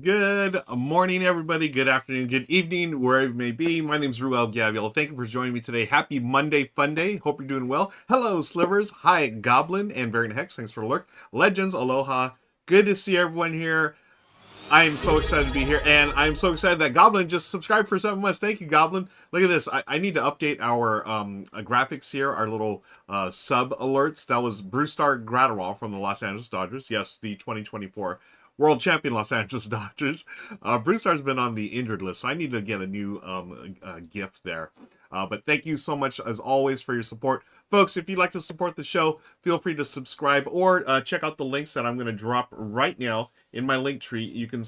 Good morning, everybody. Good afternoon, good evening, wherever you may be. My name is Ruel Gaviel. Thank you for joining me today. Happy Monday Fun Day. Hope you're doing well. Hello, Slivers. Hi, Goblin and Variant Hex. Thanks for the lurk. Legends, aloha. Good to see everyone here. I am so excited to be here, and I'm so excited that Goblin just subscribed for 7 months. Thank you, Goblin. Look at this. I need to update our graphics here, our little sub alerts. That was Brewstar Gratterall from the Los Angeles Dodgers. Yes, the 2024 World Champion Los Angeles Dodgers. Brewstar's been on the injured list, so I need to get a new gift there. But thank you so much, as always, for your support. Folks, if you'd like to support the show, feel free to subscribe or check out the links that I'm going to drop right now in my link tree. You can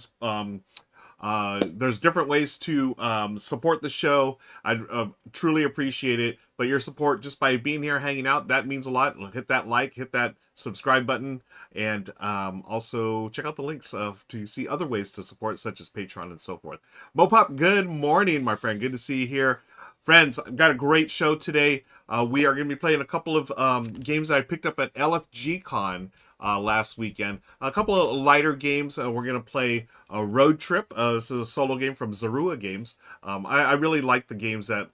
there's different ways to support the show. I truly appreciate it. But your support, just by being here, hanging out, that means a lot. Hit that like, hit that subscribe button, and also check out the links to see other ways to support, such as Patreon and so forth. Mopop, good morning, my friend. Good to see you here. Friends, I've got a great show today. We are going to be playing a couple of games that I picked up at LFG Con last weekend. A couple of lighter games. We're going to play a Road Trip. This is a solo game from Zorua Games. I really like the games that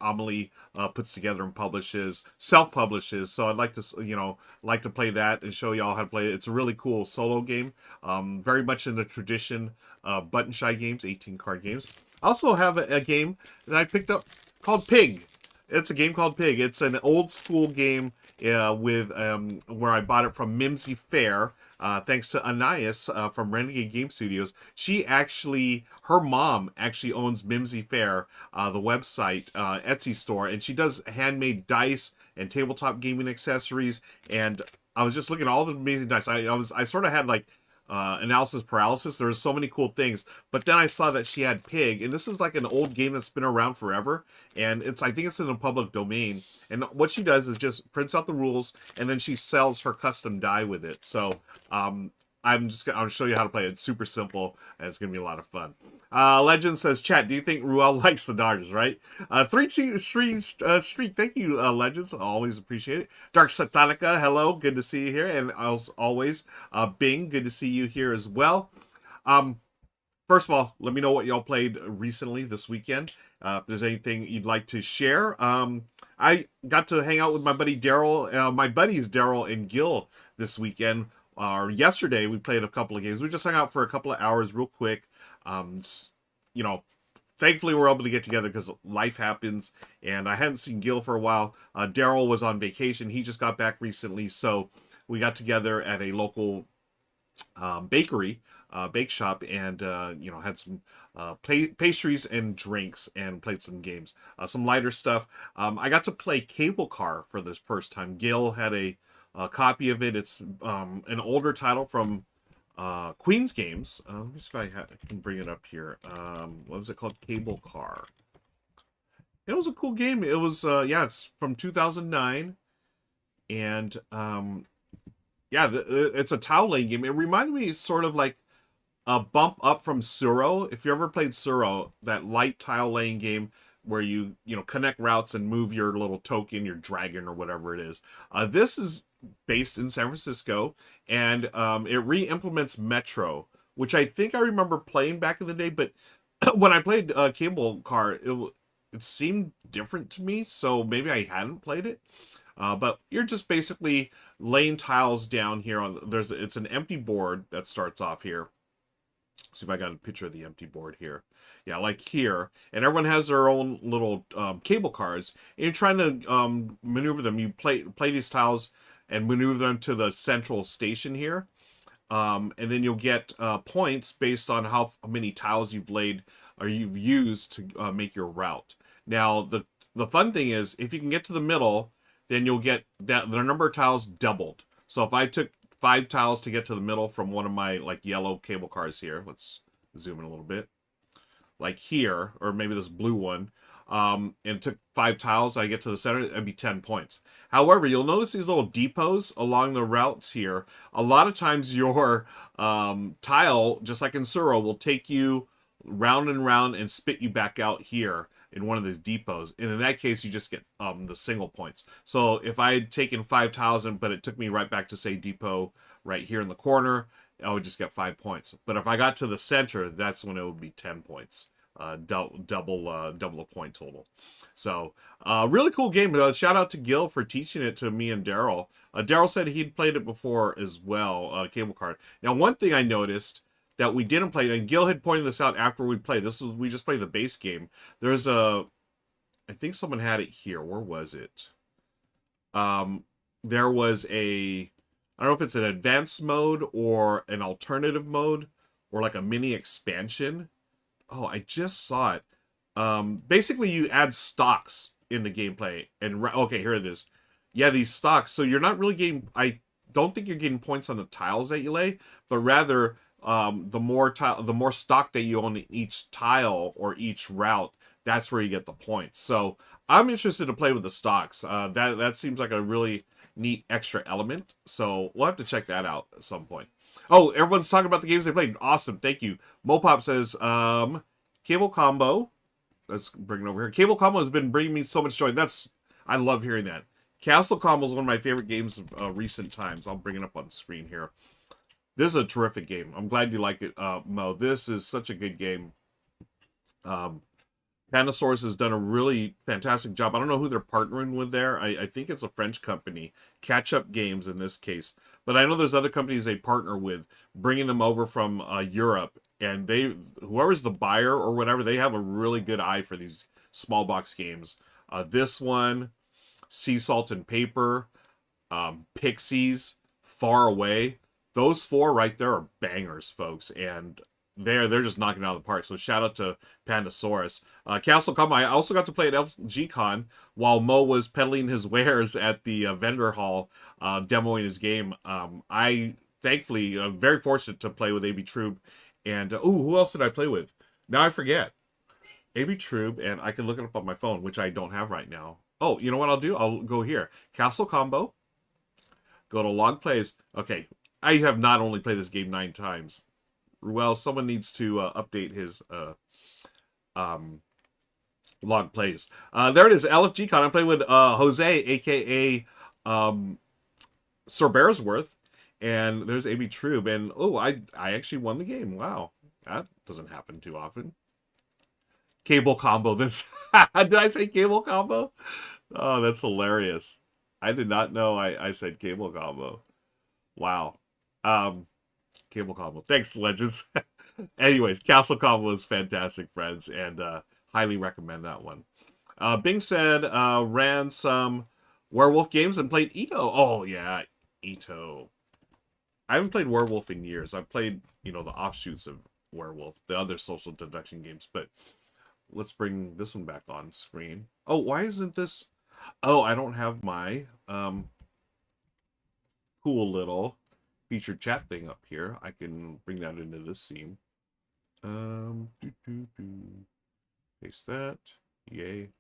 Amelie puts together and publishes, self-publishes. So I'd like to, like to play that and show y'all how to play it. It's a really cool solo game. Very much in the tradition of Button Shy games, 18-card games. I also have a game that I picked up called Pig. It's a game called Pig. It's an old school game with where I bought it from Mimsy Fair. Thanks to Anais from Renegade Game Studios. Her mom actually owns Mimsy Fair, the website, Etsy store, and she does handmade dice and tabletop gaming accessories. And I was just looking at all the amazing dice. I sort of had like analysis paralysis. There was so many cool things, but then I saw that she had Pig, and this is like an old game that's been around forever, and I think it's in the public domain. And what she does is just prints out the rules, and then she sells her custom die with it. So I'll show you how to play it. It's super simple, and it's gonna be a lot of fun. Legend says, chat, do you think Ruel likes the Dodgers, right? 3 streams streak. Thank you, Legends. I always appreciate it. Dark Satanica, hello. Good to see you here. And as always, Bing, good to see you here as well. First of all, let me know what y'all played recently this weekend. If there's anything you'd like to share. I got to hang out with my buddy Daryl, my buddies Daryl and Gil this weekend. Yesterday, we played a couple of games. We just hung out for a couple of hours real quick. Thankfully we're able to get together because life happens, and I hadn't seen Gil for a while. Daryl was on vacation. He just got back recently, so we got together at a local bakery, bake shop, and had some pastries and drinks and played some games, some lighter stuff. I got to play Cable Car for the first time. Gil had a copy of it. It's an older title from Queen's Games. Let me see if I can bring it up here. What was it called? Cable Car. It was a cool game. It was it's from 2009, and it's a tile laying game. It reminded me sort of like a bump up from Suro. If you ever played Suro, that light tile laying game where you connect routes and move your little token, your dragon, or whatever it is. This is based in San Francisco, and it re-implements Metro, which I think I remember playing back in the day, but when I played Cable Car, it seemed different to me, so maybe I hadn't played it. But you're just basically laying tiles down here it's an empty board that starts off here. See if I got a picture of the empty board here. Yeah, like here. And everyone has their own little cable cars. And you're trying to maneuver them. You play these tiles and maneuver them to the central station here. And then you'll get points based on how many tiles you've laid or you've used to make your route. Now, the fun thing is, if you can get to the middle, then you'll get the number of tiles doubled. So if I took 5 tiles to get to the middle from one of my yellow cable cars here. Let's zoom in a little bit. Like here, or maybe this blue one. And it took 5 tiles, I get to the center, that'd be 10 points. However, you'll notice these little depots along the routes here. A lot of times your tile, just like in Suro, will take you round and round and spit you back out here in one of these depots. And in that case, you just get the single points. So if I had taken 5 tiles, but it took me right back to, say, depot right here in the corner, I would just get 5 points. But if I got to the center, that's when it would be 10 points. Double a point total. So really cool game. Shout out to Gil for teaching it to me and Daryl. Daryl said he'd played it before as well. Cable Card. Now, one thing I noticed that we didn't play, and Gil had pointed this out after we played. We just played the base game. There's a, I think someone had it here. Where was it? There was a, I don't know if it's an advanced mode or an alternative mode or like a mini expansion. Oh, I just saw it. Basically, you add stocks in the gameplay. And okay, here it is. Yeah, these stocks. So you're not really getting, I don't think you're getting points on the tiles that you lay, but rather the more stock that you own in each tile or each route, that's where you get the points. So I'm interested to play with the stocks. That seems like a really neat extra element. So we'll have to check that out at some point. Oh, everyone's talking about the games they played. Awesome, thank you. Mopop says, Cable Combo. Let's bring it over here. Cable Combo has been bringing me so much joy. I love hearing that. Castle Combo is one of my favorite games of recent times. I'll bring it up on the screen here. This is a terrific game. I'm glad you like it, Mo. This is such a good game. Pandasaurus has done a really fantastic job. I don't know who they're partnering with there. I think it's a French company. Catch Up Games in this case. But I know there's other companies they partner with, bringing them over from Europe. And whoever's the buyer or whatever, they have a really good eye for these small box games. This one, Sea Salt and Paper, Pixies, Far Away. Those 4 right there are bangers, folks. And they're just knocking it out of the park. So shout out to Pandasaurus. Castle Combo, I also got to play at LGCon while Mo was peddling his wares at the vendor hall, demoing his game. I thankfully very fortunate to play with AB Troob. And who else did I play with? Now I forget. AB Troob, and I can look it up on my phone, which I don't have right now. Oh, you know what I'll do? I'll go here. Castle Combo. Go to Log Plays. Okay, I have not only played this game 9 times. Well, someone needs to update his log plays. There it is, LFG Con. I played with Jose, a.k.a. Sir Bearsworth. And there's AB Troob. And, I actually won the game. Wow. That doesn't happen too often. Cable Combo. This did I say Cable Combo? Oh, that's hilarious. I did not know I said Cable Combo. Wow. Cable Combo. Thanks, Legends. Anyways, Castle Combo is fantastic, friends, and highly recommend that one. Bing said, ran some Werewolf games and played Ito. Oh, yeah, Ito. I haven't played Werewolf in years. I've played, the offshoots of Werewolf, the other social deduction games, but let's bring this one back on screen. Oh, why isn't this? Oh, I don't have my cool little featured chat thing up here. I can bring that into this scene. Paste that. Yay.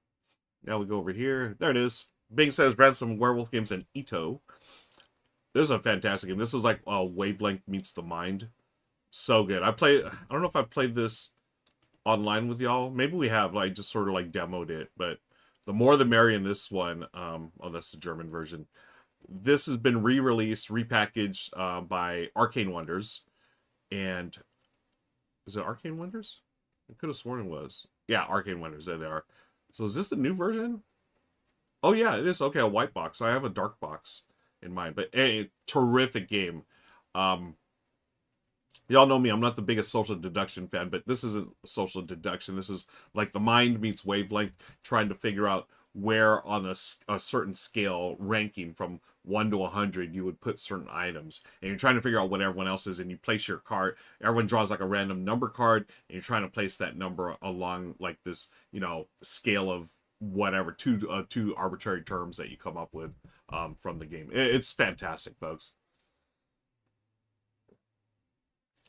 Now we go over here. There it is. Bing says, ran some Werewolf games in Ito. This is a fantastic game. This is like Wavelength meets the Mind. So good. I don't know if I played this online with y'all. Maybe we have, like, just sort of like demoed it, but the more the merrier in this one. Oh, that's the German version. This has been re-released, repackaged by Arcane Wonders. And is it Arcane Wonders? I could have sworn it was. Yeah, Arcane Wonders. There they are. So is this the new version? Oh, yeah, it is. Okay, a white box. I have a dark box in mind. But a terrific game. Y'all know me. I'm not the biggest social deduction fan, but this isn't social deduction. This is like the mind meets Wavelength, trying to figure out where on a certain scale, ranking from 1 to 100, you would put certain items. And you're trying to figure out what everyone else is, and you place your card. Everyone draws like a random number card, and you're trying to place that number along like this, scale of whatever, two arbitrary terms that you come up with from the game. It's fantastic, folks.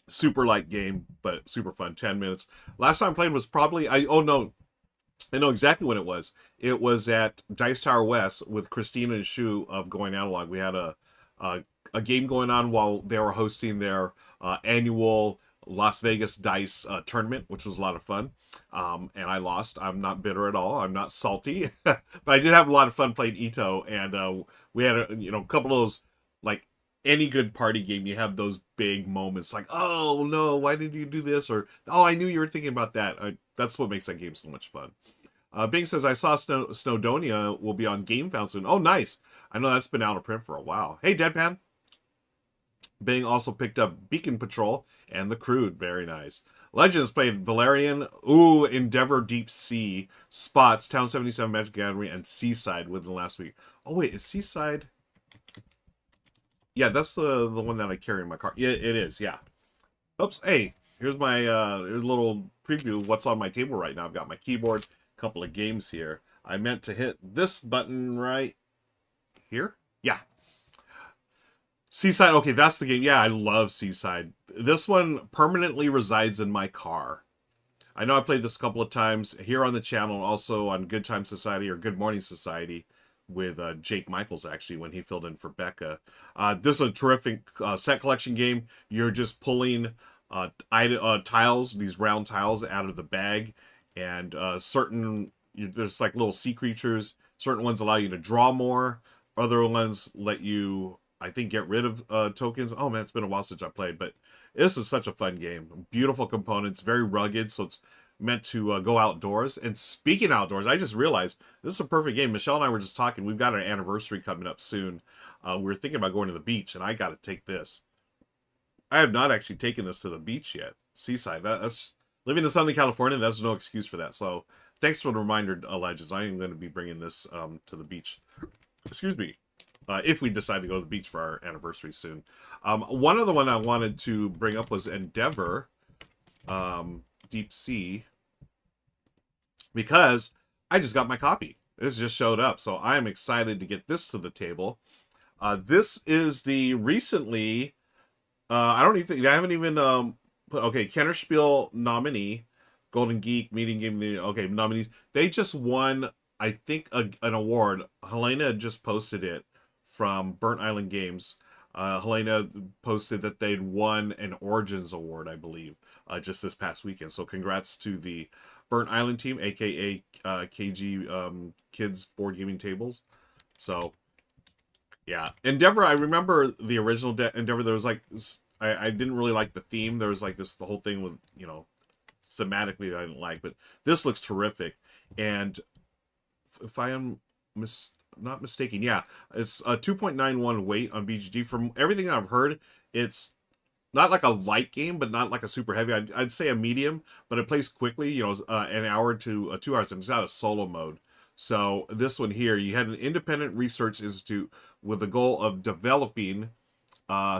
Super light game, but super fun. 10 minutes. Last time I played was probably, I know exactly when it was. It was at Dice Tower West with Christina and Shu of Going Analog. We had a game going on while they were hosting their annual Las Vegas Dice tournament, which was a lot of fun. And I lost. I'm not bitter at all. I'm not salty. But I did have a lot of fun playing Ito. And we had a couple of those, like, any good party game, you have those big moments like, oh no, why did you do this? Or, oh, I knew you were thinking about that. That's what makes that game so much fun. Bing says, I saw Snowdonia will be on GameFound soon. Oh, nice. I know that's been out of print for a while. Hey, Deadpan. Bing also picked up Beacon Patrol and The Crude. Very nice. Legends played Valerian, Endeavor Deep Sea, Spots, Town 77 Magic Gathering, and Seaside within the last week. Oh, wait, is Seaside? Yeah, that's the one that I carry in my car. Yeah, it is, yeah. Oops, hey, here's my here's a little preview of what's on my table right now. I've got my keyboard, a couple of games here. I meant to hit this button right here. Yeah. Seaside, okay, that's the game. Yeah, I love Seaside. This one permanently resides in my car. I know I played this a couple of times here on the channel, also on Good Time Society or Good Morning Society with Jake Michaels, actually, when he filled in for Becca. This is a terrific set collection game. You're just pulling tiles, these round tiles, out of the bag, and there's like little sea creatures. Certain ones allow you to draw more. Other ones let you, I think, get rid of tokens. Oh man, it's been a while since I played, but this is such a fun game. Beautiful components, very rugged, so it's meant to go outdoors. And speaking outdoors, I just realized this is a perfect game. Michelle and I were just talking. We've got an anniversary coming up soon. We were thinking about going to the beach, and I got to take this. I have not actually taken this to the beach yet. Seaside. That's living in Southern California. That's no excuse for that. So thanks for the reminder, Legends. I am going to be bringing this to the beach. Excuse me. If we decide to go to the beach for our anniversary soon. One other one I wanted to bring up was Endeavor Deep Sea, because I just got my copy. This just showed up, so I am excited to get this to the table. This is the recently, I haven't even put, okay, Kennerspiel nominee, Golden Geek, Meeting Game, okay, nominees. They just won, I think, an award. Helena just posted it from Burnt Island Games. Helena posted that they'd won an Origins Award, I believe, just this past weekend. So congrats to the Burnt Island team, aka KG Kids Board Gaming Tables. So, yeah. Endeavor, I remember the original Endeavor. There was like, I didn't really like the theme. There was like the whole thing with, thematically that I didn't like. But this looks terrific. And if I am not mistaken, yeah, it's a 2.91 weight on BGG. From everything I've heard, it's not like a light game, but not like a super heavy. I'd say a medium, but it plays quickly, an hour to 2 hours, and it's got a solo mode. So this one here, you had an independent research institute with the goal of developing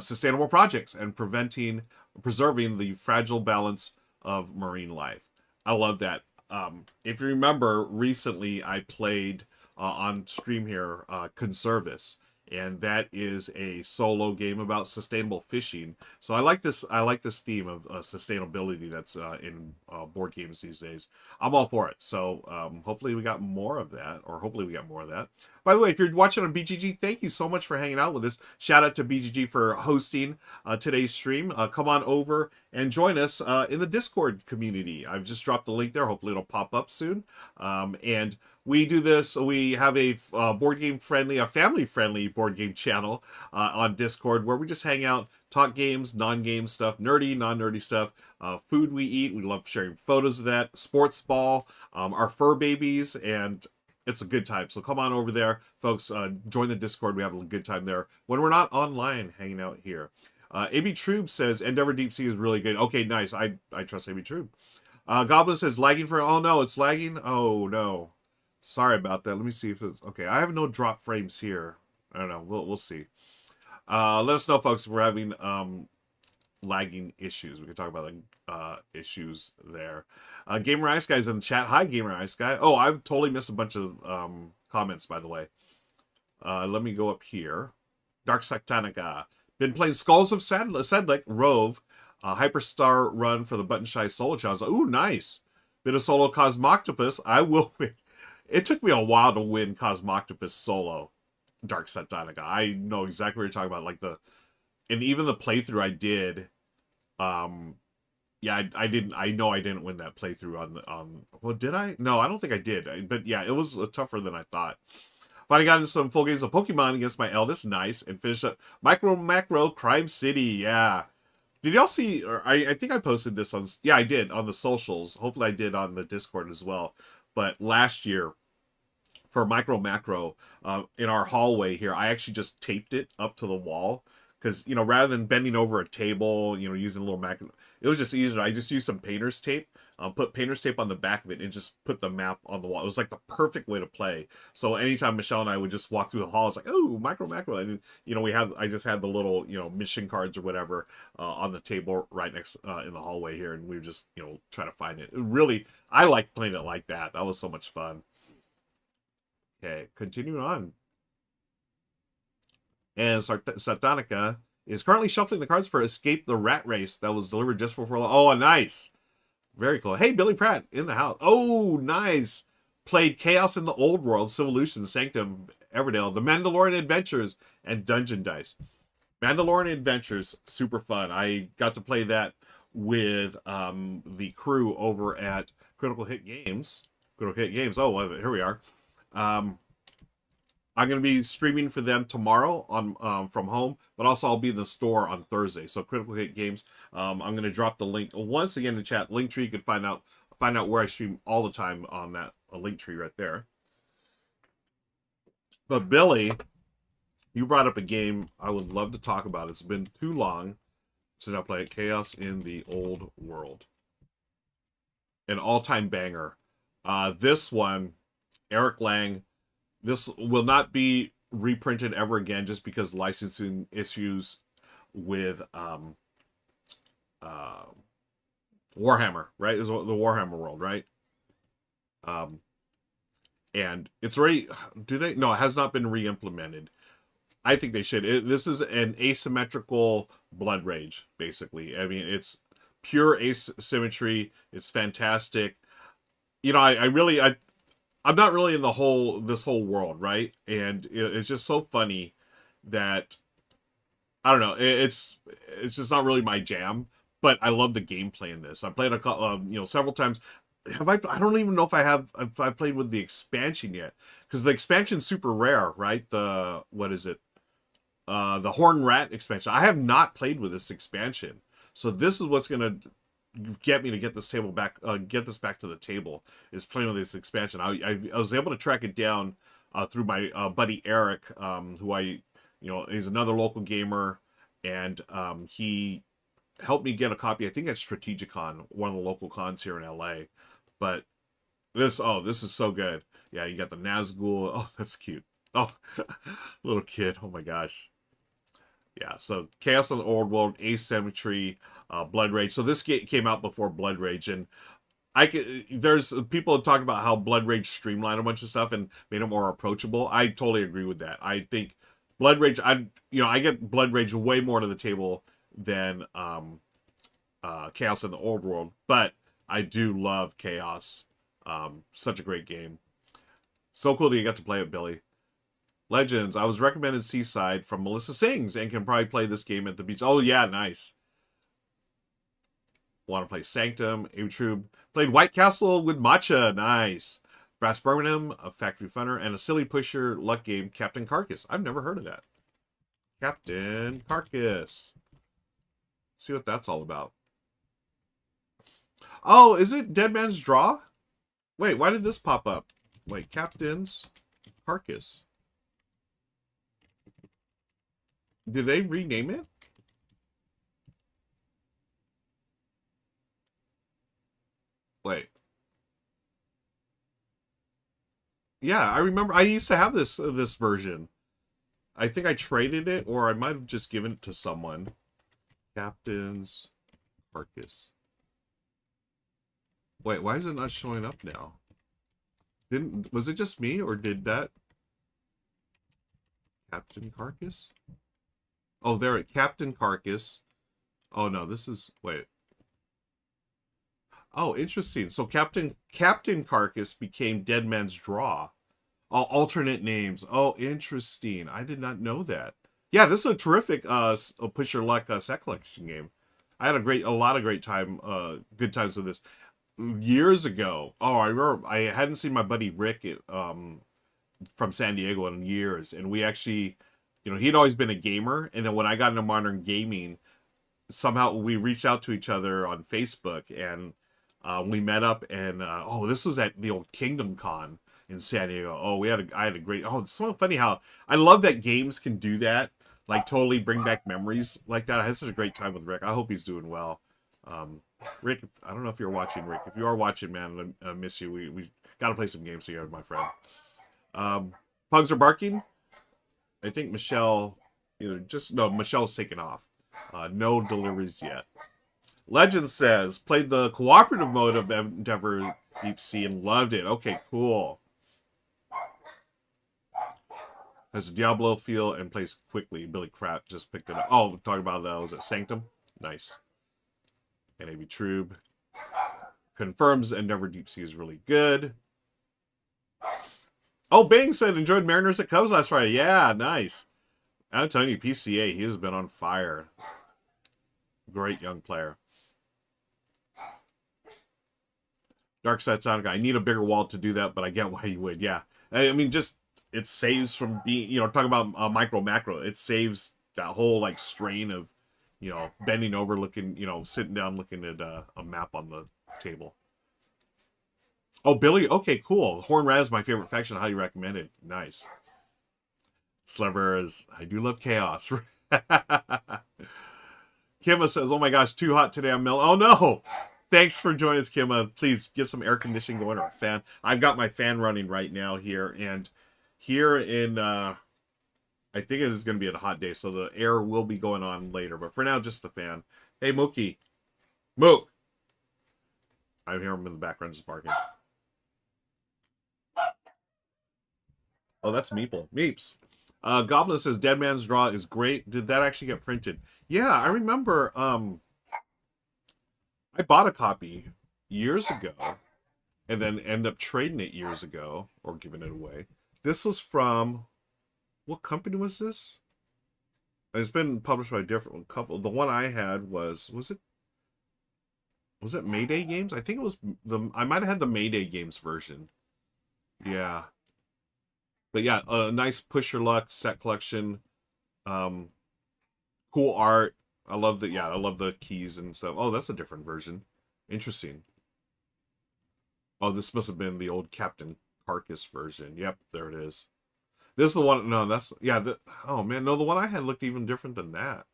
sustainable projects and preserving the fragile balance of marine life. I love that. If you remember, recently I played on stream here, Conservis, and that is a solo game about sustainable fishing. So I like this. I like this theme of sustainability that's in board games these days. I'm all for it. So hopefully we got more of that, or hopefully we got more of that. By the way, if you're watching on BGG, thank you so much for hanging out with us. Shout out to BGG for hosting today's stream. Come on over and join us in the Discord community. I've just dropped the link there. Hopefully it'll pop up soon. And we do this. We have a board game friendly, a family friendly board game channel on Discord where we just hang out, talk games, non-game stuff, nerdy, non-nerdy stuff, food we eat. We love sharing photos of that, sports ball, our fur babies, and it's a good time. So come on over there, folks. Join the Discord. We have a good time there when we're not online hanging out here. AB Trube says Endeavor Deep Sea is really good. Okay, nice. I trust AB Trube. Goblin says lagging for. Oh no, it's lagging. Oh no. Sorry about that. Let me see if it's okay. I have no drop frames here. I don't know. We'll see. Let us know, folks, if we're having lagging issues. We can talk about issues there. Gamer Ice Guy's in the chat. Hi, Gamer Ice Guy. Oh, I've totally missed a bunch of comments, by the way. Let me go up here. Dark Sectanica. Been playing Skulls of Sedlec, Rove, Hyperstar run for the Button Shy Solo Challenge. Ooh, nice. Bit of solo Cosmoctopus. I will win. It took me a while to win Cosmoctopus solo, Dark Sectanica. I know exactly what you're talking about. And even the playthrough I did, yeah, I didn't win that playthrough on well, did I? No, I don't think I did. But yeah, it was tougher than I thought. Finally got into some full games of Pokemon against my eldest. Nice. And finished up Micro Macro Crime City. Yeah. Did y'all see, or I think I posted this on, yeah, I did, on the socials. Hopefully I did on the Discord as well. But last year, for Micro Macro, in our hallway here, I actually just taped it up to the wall. Because, you know, rather than bending over a table, you know, using a little macro, it was just easier. I just used some painter's tape, put painter's tape on the back of it, and just put the map on the wall. It was like the perfect way to play. So anytime Michelle and I would just walk through the hall, it's like, oh, Micro Macro. And, you know, I just had the little, you know, mission cards or whatever on the table right next in the hallway here. And we would just, you know, try to find it. Really, I liked playing it like that. That was so much fun. Okay, continuing on. And Satanica is currently shuffling the cards for Escape the Rat Race that was delivered just before. Oh, nice. Very cool. Hey, Billy Pratt in the house. Oh, nice. Played Chaos in the Old World, Civolution, Sanctum, Everdale, The Mandalorian Adventures, and Dungeon Dice. Mandalorian Adventures, super fun. I got to play that with the crew over at Critical Hit Games. Critical Hit Games. Oh, well, here we are. I'm going to be streaming for them tomorrow on from home, but also I'll be in the store on Thursday. So Critical Hit Games. I'm going to drop the link once again in the chat. Linktree, you can find out where I stream all the time on that Linktree right there. But Billy, you brought up a game I would love to talk about. It's been too long since I played Chaos in the Old World. An all-time banger. This one, Eric Lang. This will not be reprinted ever again just because licensing issues with Warhammer, right? Is the Warhammer world, right? And it's already, no, it has not been re-implemented. I think they should. This is an asymmetrical Blood Rage, basically. I mean, it's pure asymmetry. It's fantastic. You know, I'm not really in this whole world, right? And it's just so funny that I don't know. It's just not really my jam, but I love the gameplay in this. I played several times. I don't even know if I played with the expansion yet, because the expansion's super rare, right? What is it? The Horn Rat expansion. I have not played with this expansion, so this is what's gonna get me to get this back to the table, is playing with this expansion. I was able to track it down through my buddy Eric, who he's another local gamer, and he helped me get a copy. I think at Strategicon, one of the local cons here in LA. But this is so good. Yeah, you got the Nazgul. Oh, that's cute. Oh, little kid. Oh my gosh. Yeah, so Chaos in the Old World, Asymmetry, Blood Rage. So this came out before Blood Rage, and there's people talking about how Blood Rage streamlined a bunch of stuff and made it more approachable. I totally agree with that. I think Blood Rage, I get Blood Rage way more to the table than Chaos in the Old World, but I do love Chaos. Such a great game. So cool that you got to play it, Billy. Legends. I was recommended Seaside from Melissa Sings and can probably play this game at the beach. Oh, yeah, nice. Want to play Sanctum, Atrube. Played White Castle with Matcha. Nice. Brass Birmingham, a Factory Funner, and a Silly Pusher luck game, Captain Carcass. I've never heard of that. Captain Carcass. Let's see what that's all about. Oh, is it Dead Man's Draw? Wait, why did this pop up? Wait, Captain's Carcass. Did they rename it? Wait. Yeah, I remember I used to have this version. I think I traded it, or I might have just given it to someone. Captain's Carcass. Wait, why is it not showing up now? Was it just me, or did that? Captain Carcass? Oh, there it, Captain Carcass. Oh no, this is, wait. Oh, interesting. So Captain Carcass became Dead Man's Draw. Oh, alternate names. Oh, interesting. I did not know that. Yeah, this is a terrific push your luck set collection game. I had a lot of great time, good times with this. Years ago. Oh, I remember I hadn't seen my buddy Rick from San Diego in years, and we actually, he'd always been a gamer, and then when I got into modern gaming, somehow we reached out to each other on Facebook, and we met up, and this was at the old Kingdom Con in San Diego. I had a great. Oh, it's so funny how I love that games can do that, like totally bring back memories like that. I had such a great time with Rick. I hope he's doing well. Rick, I don't know if you're watching, Rick. If you are watching, man, I miss you. We got to play some games together, my friend. Pugs are barking. I think Michelle Michelle's taken off. No deliveries yet. Legend says, played the cooperative mode of Endeavor Deep Sea and loved it. Okay, cool. Has a Diablo feel and plays quickly. Billy Crap just picked it up. Oh, talking about was it Sanctum? Nice. NAB Trube confirms Endeavor Deep Sea is really good. Oh, Bang said enjoyed Mariners at Cubs last Friday. Yeah, nice. I'm telling you, PCA, he has been on fire. Great young player. Dark Side Sonic, I need a bigger wall to do that, but I get why you would. Yeah. I mean, just, it saves from being, talking about micro macro, it saves that whole, like, strain of, bending over, looking, sitting down, looking at a map on the table. Oh, Billy, okay, cool. Horn Rat is my favorite faction. Highly recommended. Nice. Slivers, I do love chaos. Kimma says, oh my gosh, too hot today. I'm melting. Oh no! Thanks for joining us, Kimma. Please get some air conditioning going or a fan. I've got my fan running right now here. And here in, I think it is going to be a hot day, so the air will be going on later. But for now, just the fan. Hey, Mookie. Mook! I hear him in the background just barking. Oh, that's Meeple. Meeps. Goblin says, Dead Man's Draw is great. Did that actually get printed? Yeah, I remember I bought a copy years ago and then ended up trading it years ago or giving it away. This was from, what company was this? It's been published by a different couple. The one I had was it Mayday Games? I think it was I might have had the Mayday Games version. Yeah. But yeah, a nice Push Your Luck set collection. Cool art. I love the keys and stuff. Oh, that's a different version. Interesting. Oh, this must have been the old Captain Carcass version. Yep, there it is. This is the one. No, that's, yeah. Oh man, no, the one I had looked even different than that.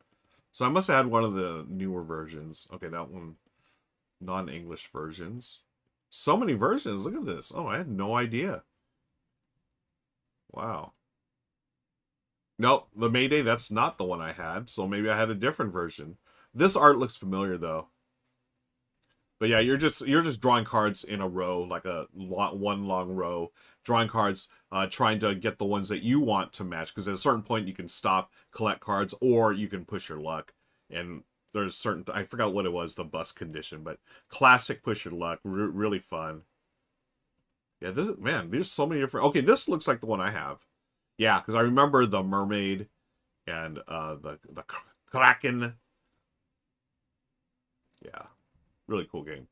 So I must have had one of the newer versions. Okay, that one, non-English versions. So many versions. Look at this. Oh, I had no idea. Wow. Nope, the Mayday, that's not the one I had, so maybe I had a different version. This art looks familiar though. But yeah, you're just drawing cards in a row, like one long row, drawing cards, trying to get the ones that you want to match, because at a certain point you can stop, collect cards, or you can push your luck. And there's certain, I forgot what it was, the bus condition, but classic push your luck, really fun. Yeah, there's so many different... Okay, this looks like the one I have. Yeah, because I remember the mermaid and the kraken. Yeah, really cool game.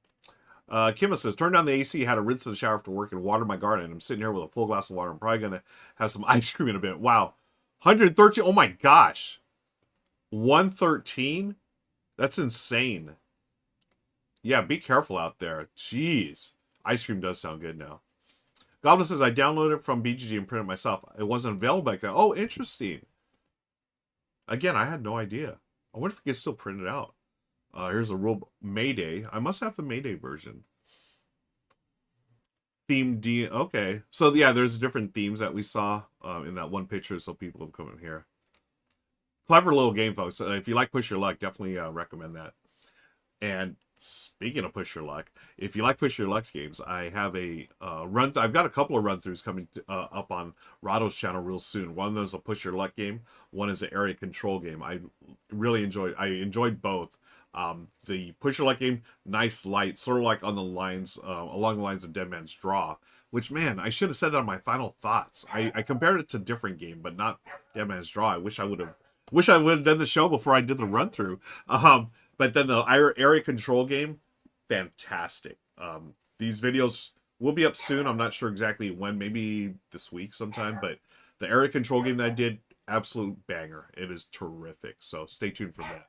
Kimma says, turn down the AC, had a rinse in the shower after work and water my garden. I'm sitting here with a full glass of water. I'm probably going to have some ice cream in a bit. Wow. 113. Oh my gosh. 113? That's insane. Yeah, be careful out there. Jeez. Ice cream does sound good now. Goblin says, I downloaded it from BGG and printed it myself. It wasn't available back then. Oh, interesting. Again, I had no idea. I wonder if it gets still printed out. Here's a rule. Mayday. I must have the Mayday version. Theme D. Okay. So, yeah, there's different themes that we saw in that one picture, so people have come in here. Clever little game, folks. If you like Push Your Luck, definitely recommend that. And speaking of Push Your Luck, if you like Push Your Luck games, I have a I've got a couple of run-throughs coming up on Rahdo's channel real soon. One is a Push Your Luck game. One is an area control game. I enjoyed both. The Push Your Luck game, nice light, sort of like on the lines, along the lines of Dead Man's Draw. Which, man, I should have said that in my final thoughts. I compared it to a different game, but not Dead Man's Draw. I wish I would have done the show before I did the run-through. But then the area control game, fantastic. These videos will be up soon. I'm not sure exactly when, maybe this week sometime, but the area control game that I did, absolute banger. It is terrific. So stay tuned for that.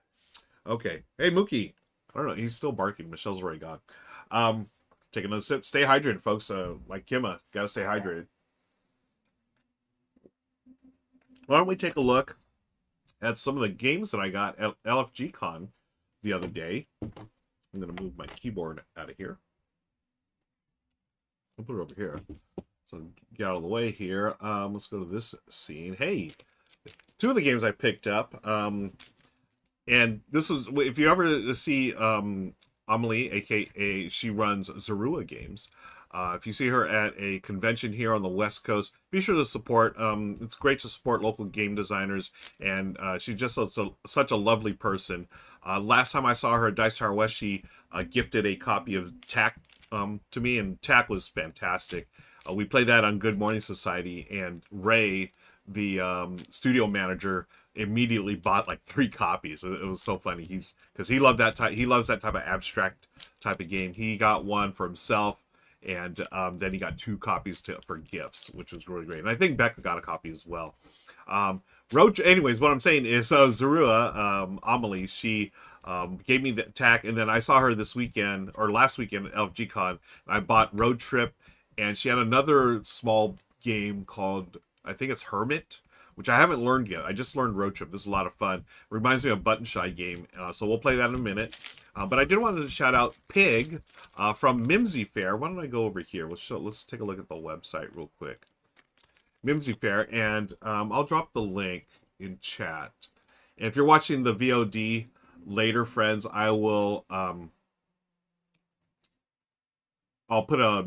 Okay. Hey, Mookie. I don't know. He's still barking. Michelle's already gone. Take another sip. Stay hydrated, folks. Like Kimma, gotta stay hydrated. Why don't we take a look at some of the games that I got at LFG Con the other day. I'm going to move my keyboard out of here. I'll put it over here. So get out of the way here. Let's go to this scene. Hey, two of the games I picked up. And this was, if you ever see Amelie, aka she runs Zorua Games. If you see her at a convention here on the West Coast, be sure to support. It's great to support local game designers, and she's just such a lovely person. Last time I saw her at Dice Tower West, she gifted a copy of TAC to me, and TAC was fantastic. We played that on Good Morning Society, and Ray, the studio manager, immediately bought like 3 copies. It was so funny. Because he loved that type. He loves that type of abstract type of game. He got one for himself, and then he got 2 copies for gifts, which was really great. And I think Becca got a copy as well. Anyways, what I'm saying is, Zorua, Amelie, she gave me the TAC, and then I saw her this weekend, or last weekend at LFGCon, and I bought Road Trip, and she had another small game called, I think it's Hermit, which I haven't learned yet. I just learned Road Trip. This is a lot of fun. It reminds me of a Button Shy game, so we'll play that in a minute. But I did want to shout out Pig from Mimsy Fair. Why don't I go over here? Let's take a look at the website real quick. Mimsy Fair, and I'll drop the link in chat. And if you're watching the VOD later, friends, I will I'll put a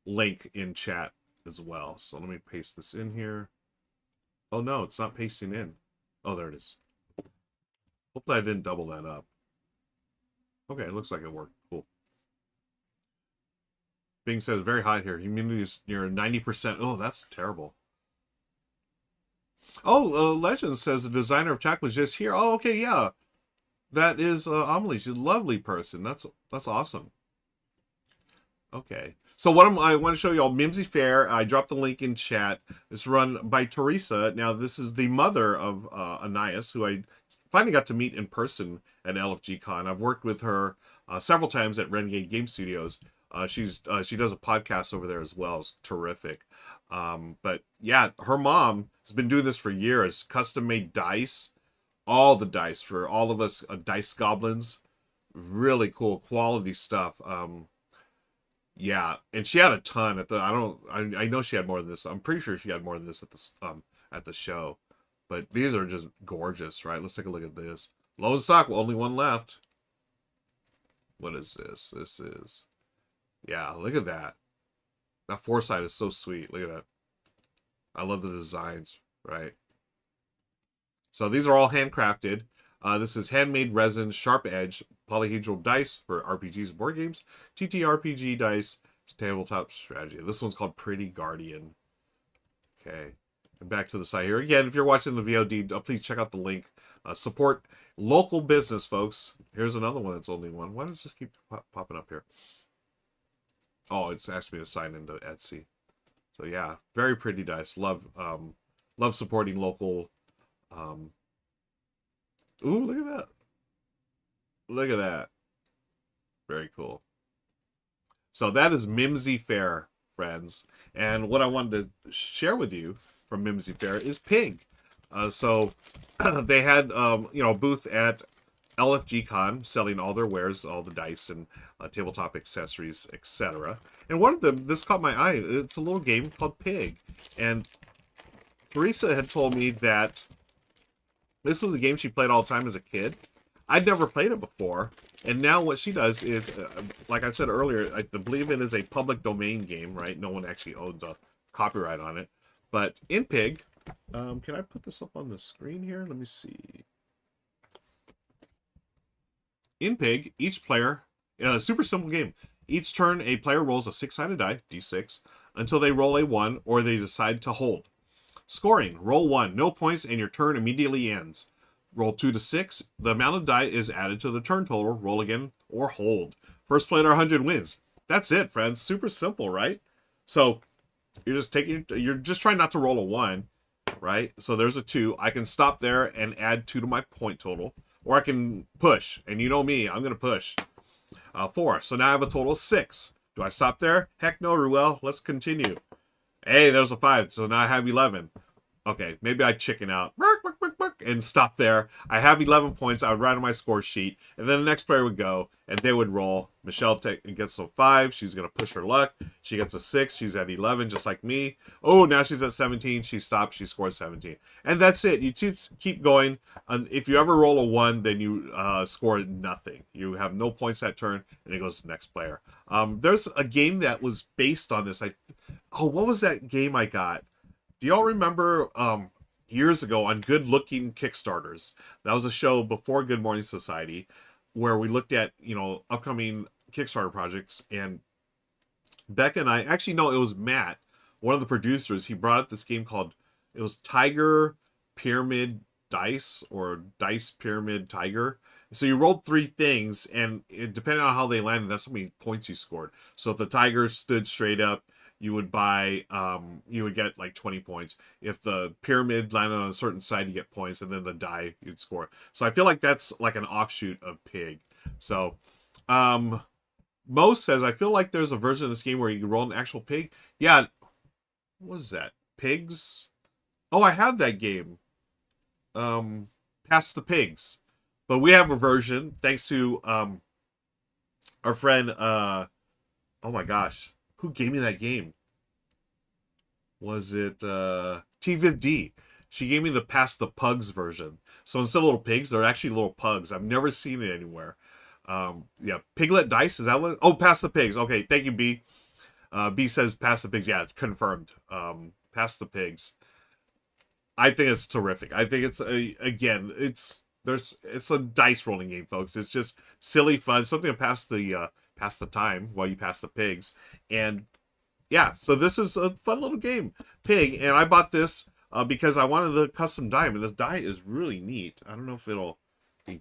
link in chat as well. So let me paste this in here. Oh no, it's not pasting in. Oh, there it is. Hopefully I didn't double that up. Okay, it looks like it worked. Cool. Bing says very hot here. Humidity is near 90%. Oh, that's terrible. Oh, Legend says the designer of TAC was just here. Oh, okay, yeah. That is Amelie. She's a lovely person. That's awesome. Okay. So I want to show you all Mimsy Fair. I dropped the link in chat. It's run by Teresa. Now, this is the mother of Anais, who I finally got to meet in person at LFG Con. I've worked with her several times at Renegade Game Studios. She does a podcast over there as well. It's terrific. But yeah, her mom has been doing this for years. Custom made dice, all the dice for all of us dice goblins. Really cool quality stuff. Yeah, and she had a ton at the. I know she had more than this. I'm pretty sure she had more than this at the show. But these are just gorgeous, right? Let's take a look at this. Low in stock, only one left. What is this? This is, yeah, look at that. That foresight is so sweet. Look at that. I love the designs, right? So these are all handcrafted. This is handmade resin, sharp edge, polyhedral dice for RPGs and board games, TTRPG dice, tabletop strategy. This one's called Pretty Guardian. Okay. And back to the site here. Again, if you're watching the VOD, please check out the link. Support local business, folks. Here's another one that's only one. Why does this keep popping up here? Oh, it's asked me to sign into Etsy. So yeah, very pretty dice. Love supporting local. Ooh, look at that. Look at that. Very cool. So that is Mimsy Fair, friends. And what I wanted to share with you from Mimsy Fair is Pig. So they had a booth at LFG Con selling all their wares, all the dice and tabletop accessories, etc. And one of them, this caught my eye. It's a little game called Pig. And Teresa had told me that this was a game she played all the time as a kid. I'd never played it before. And now what she does is, like I said earlier, I believe it is a public domain game, right? No one actually owns a copyright on it. But in Pig, can I put this up on the screen here? Let me see. In Pig, each player, super simple game. Each turn, a player rolls a 6-sided die, d6, until they roll a 1 or they decide to hold. Scoring, roll 1, no points, and your turn immediately ends. Roll 2 to 6, the amount of die is added to the turn total, roll again, or hold. First player to 100 wins. That's it, friends. Super simple, right? So you're just trying not to roll a 1, right? So there's a 2. I can stop there and add 2 to my point total. Or I can push. And you know me, I'm going to push. 4. So now I have a total of 6. Do I stop there? Heck no, Ruel. Let's continue. Hey, there's a 5. So now I have 11. Okay, maybe I chicken out and stop there. I have 11 points. I would write on my score sheet. And then the next player would go, and they would roll. Michelle gets a 5. She's going to push her luck. She gets a 6. She's at 11, just like me. Oh, now she's at 17. She stops. She scores 17. And that's it. You keep going. If you ever roll a 1, then you score nothing. You have no points that turn, and it goes to the next player. There's a game that was based on this. What was that game I got? Do y'all remember years ago on Good Looking Kickstarters? That was a show before Good Morning Society where we looked at, upcoming Kickstarter projects. And Becca and I, actually, no, it was Matt, one of the producers. He brought up this game called, it was Tiger Pyramid Dice or Dice Pyramid Tiger. So you rolled 3 things, and depending on how they landed, that's how many points you scored. So if the tiger stood straight up, you would you would get like 20 points. If the pyramid landed on a certain side, you get points, and then the die, you'd score. So I feel like that's like an offshoot of Pig. So, Mo says, I feel like there's a version of this game where you can roll an actual pig. Yeah, what is that? Pigs? Oh, I have that game. Pass the Pigs. But we have a version, thanks to our friend, oh my gosh. Who gave me that game? Was it T50D? She gave me the Pass the Pugs version. So instead of little pigs, they're actually little pugs. I've never seen it anywhere. Yeah, Piglet Dice, is that what? Oh, Pass the Pigs. Okay, thank you, B. B says Pass the Pigs. Yeah, it's confirmed. Pass the Pigs. I think it's terrific. I think it's, again, it's a dice rolling game, folks. It's just silly fun. Something to pass the time while you pass the pigs. And yeah, so this is a fun little game, Pig. And I bought this because I wanted the custom die. I mean, this die is really neat. I don't know if it'll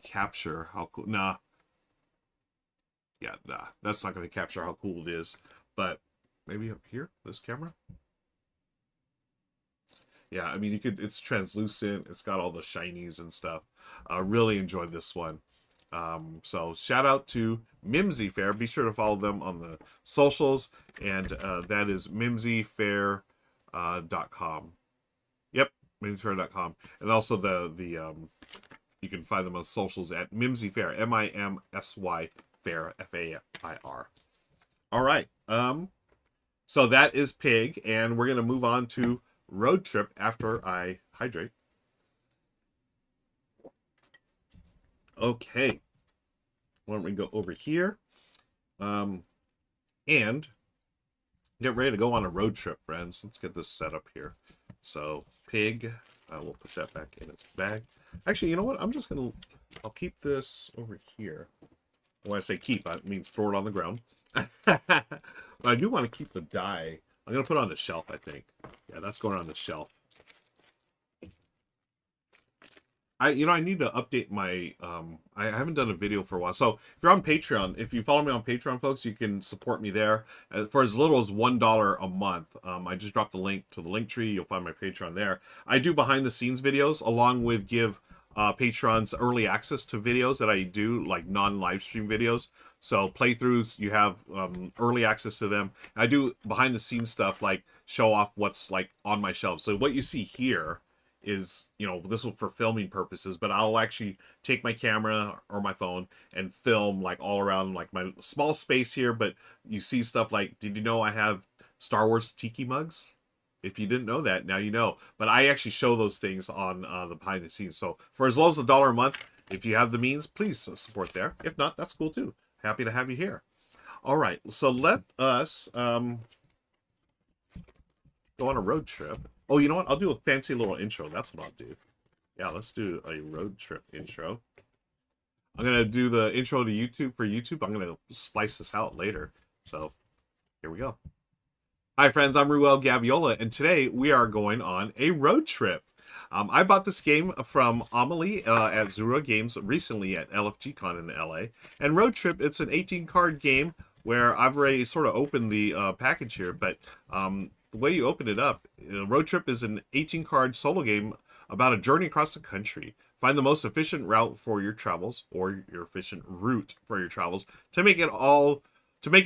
capture how cool. Nah. Yeah, nah. That's not going to capture how cool it is. But maybe up here, this camera. Yeah, I mean, it's translucent. It's got all the shinies and stuff. I really enjoyed this one. So shout out to Mimsy Fair. Be sure to follow them on the socials, and that is mimsyfair.com. Yep, mimsyfair.com. And also you can find them on socials at Mimsy Fair, MIMSY Fair, FAIR. All right. So that is Pig, and we're gonna move on to Road Trip after I hydrate. Okay, why don't we go over here and get ready to go on a road trip, friends. Let's get this set up here. So Pig, we'll put that back in its bag. Actually, you know what? I'll keep this over here. When I say keep, it means throw it on the ground. But I do want to keep the die. I'm going to put it on the shelf, I think. Yeah, that's going on the shelf. I need to update my, I haven't done a video for a while. So if you're on Patreon, if you follow me on Patreon, folks, you can support me there for as little as $1 a month. I just dropped the link to the link tree. You'll find my Patreon there. I do behind the scenes videos along with give patrons early access to videos that I do, like non-live stream videos. So playthroughs, you have early access to them. I do behind the scenes stuff like show off what's like on my shelf. So what you see here is, this will for filming purposes, but I'll actually take my camera or my phone and film like all around like my small space here. But you see stuff like, did you know I have Star Wars tiki mugs? If you didn't know that, now you know. But I actually show those things on the behind the scenes. So for as low as $1 a month, if you have the means, please support there. If not, that's cool too. Happy to have you here. All right, so let us go on a road trip. Oh, you know what? I'll do a fancy little intro. That's what I'll do. Yeah, let's do a road trip intro. I'm going to do the intro to YouTube for YouTube. I'm going to splice this out later. So here we go. Hi, friends. I'm Ruel Gaviola, and today we are going on a road trip. I bought this game from Amelie at Zura Games recently at LFG Con in LA. And Road Trip, it's an 18-card game where I've already sort of opened the package here, but the way you open it up, Road Trip is an 18-card solo game about a journey across the country. Find the most efficient route for your travels, or your efficient route for your travels, to make it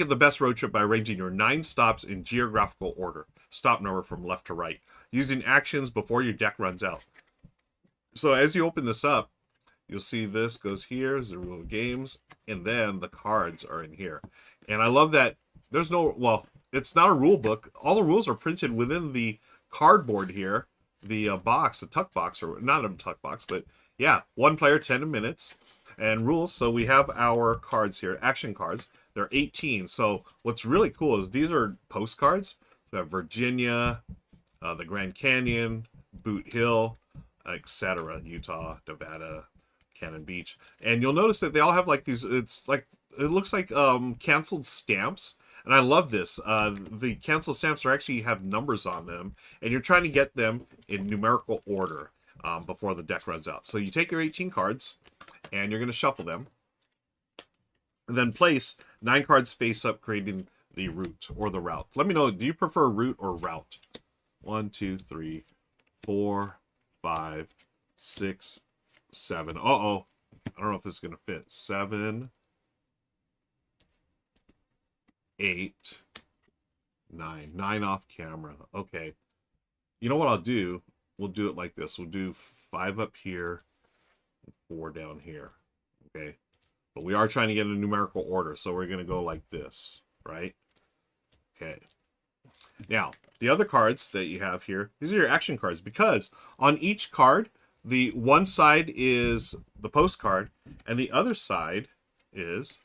the best road trip by arranging your 9 stops in geographical order, stop number from left to right, using actions before your deck runs out. So as you open this up, you'll see this goes here, is the rule of games, and then the cards are in here. And I love that there's no, well, it's not a rule book. All the rules are printed within the cardboard here, the box, the tuck box, or not a tuck box, but yeah, 1 player, 10 minutes, and rules. So we have our cards here, action cards. They're 18. So what's really cool is these are postcards. We have Virginia, the Grand Canyon, Boot Hill, etc., Utah, Nevada, Cannon Beach. And you'll notice that they all have like these, it's like, it looks like canceled stamps. And I love this. The canceled stamps actually have numbers on them, and you're trying to get them in numerical order before the deck runs out. So you take your 18 cards, and you're going to shuffle them, and then place 9 cards face up, creating the route or the route. Let me know, do you prefer route or route? 1, 2, 3, 4, 5, 6, 7. Uh-oh. I don't know if this is going to fit. 7, 8, 9. 9 off camera. Okay. You know what I'll do? We'll do it like this. We'll do 5 up here, 4 down here. Okay. But we are trying to get a numerical order, so we're going to go like this, right? Okay. Now, the other cards that you have here, these are your action cards, because on each card, the one side is the postcard, and the other side is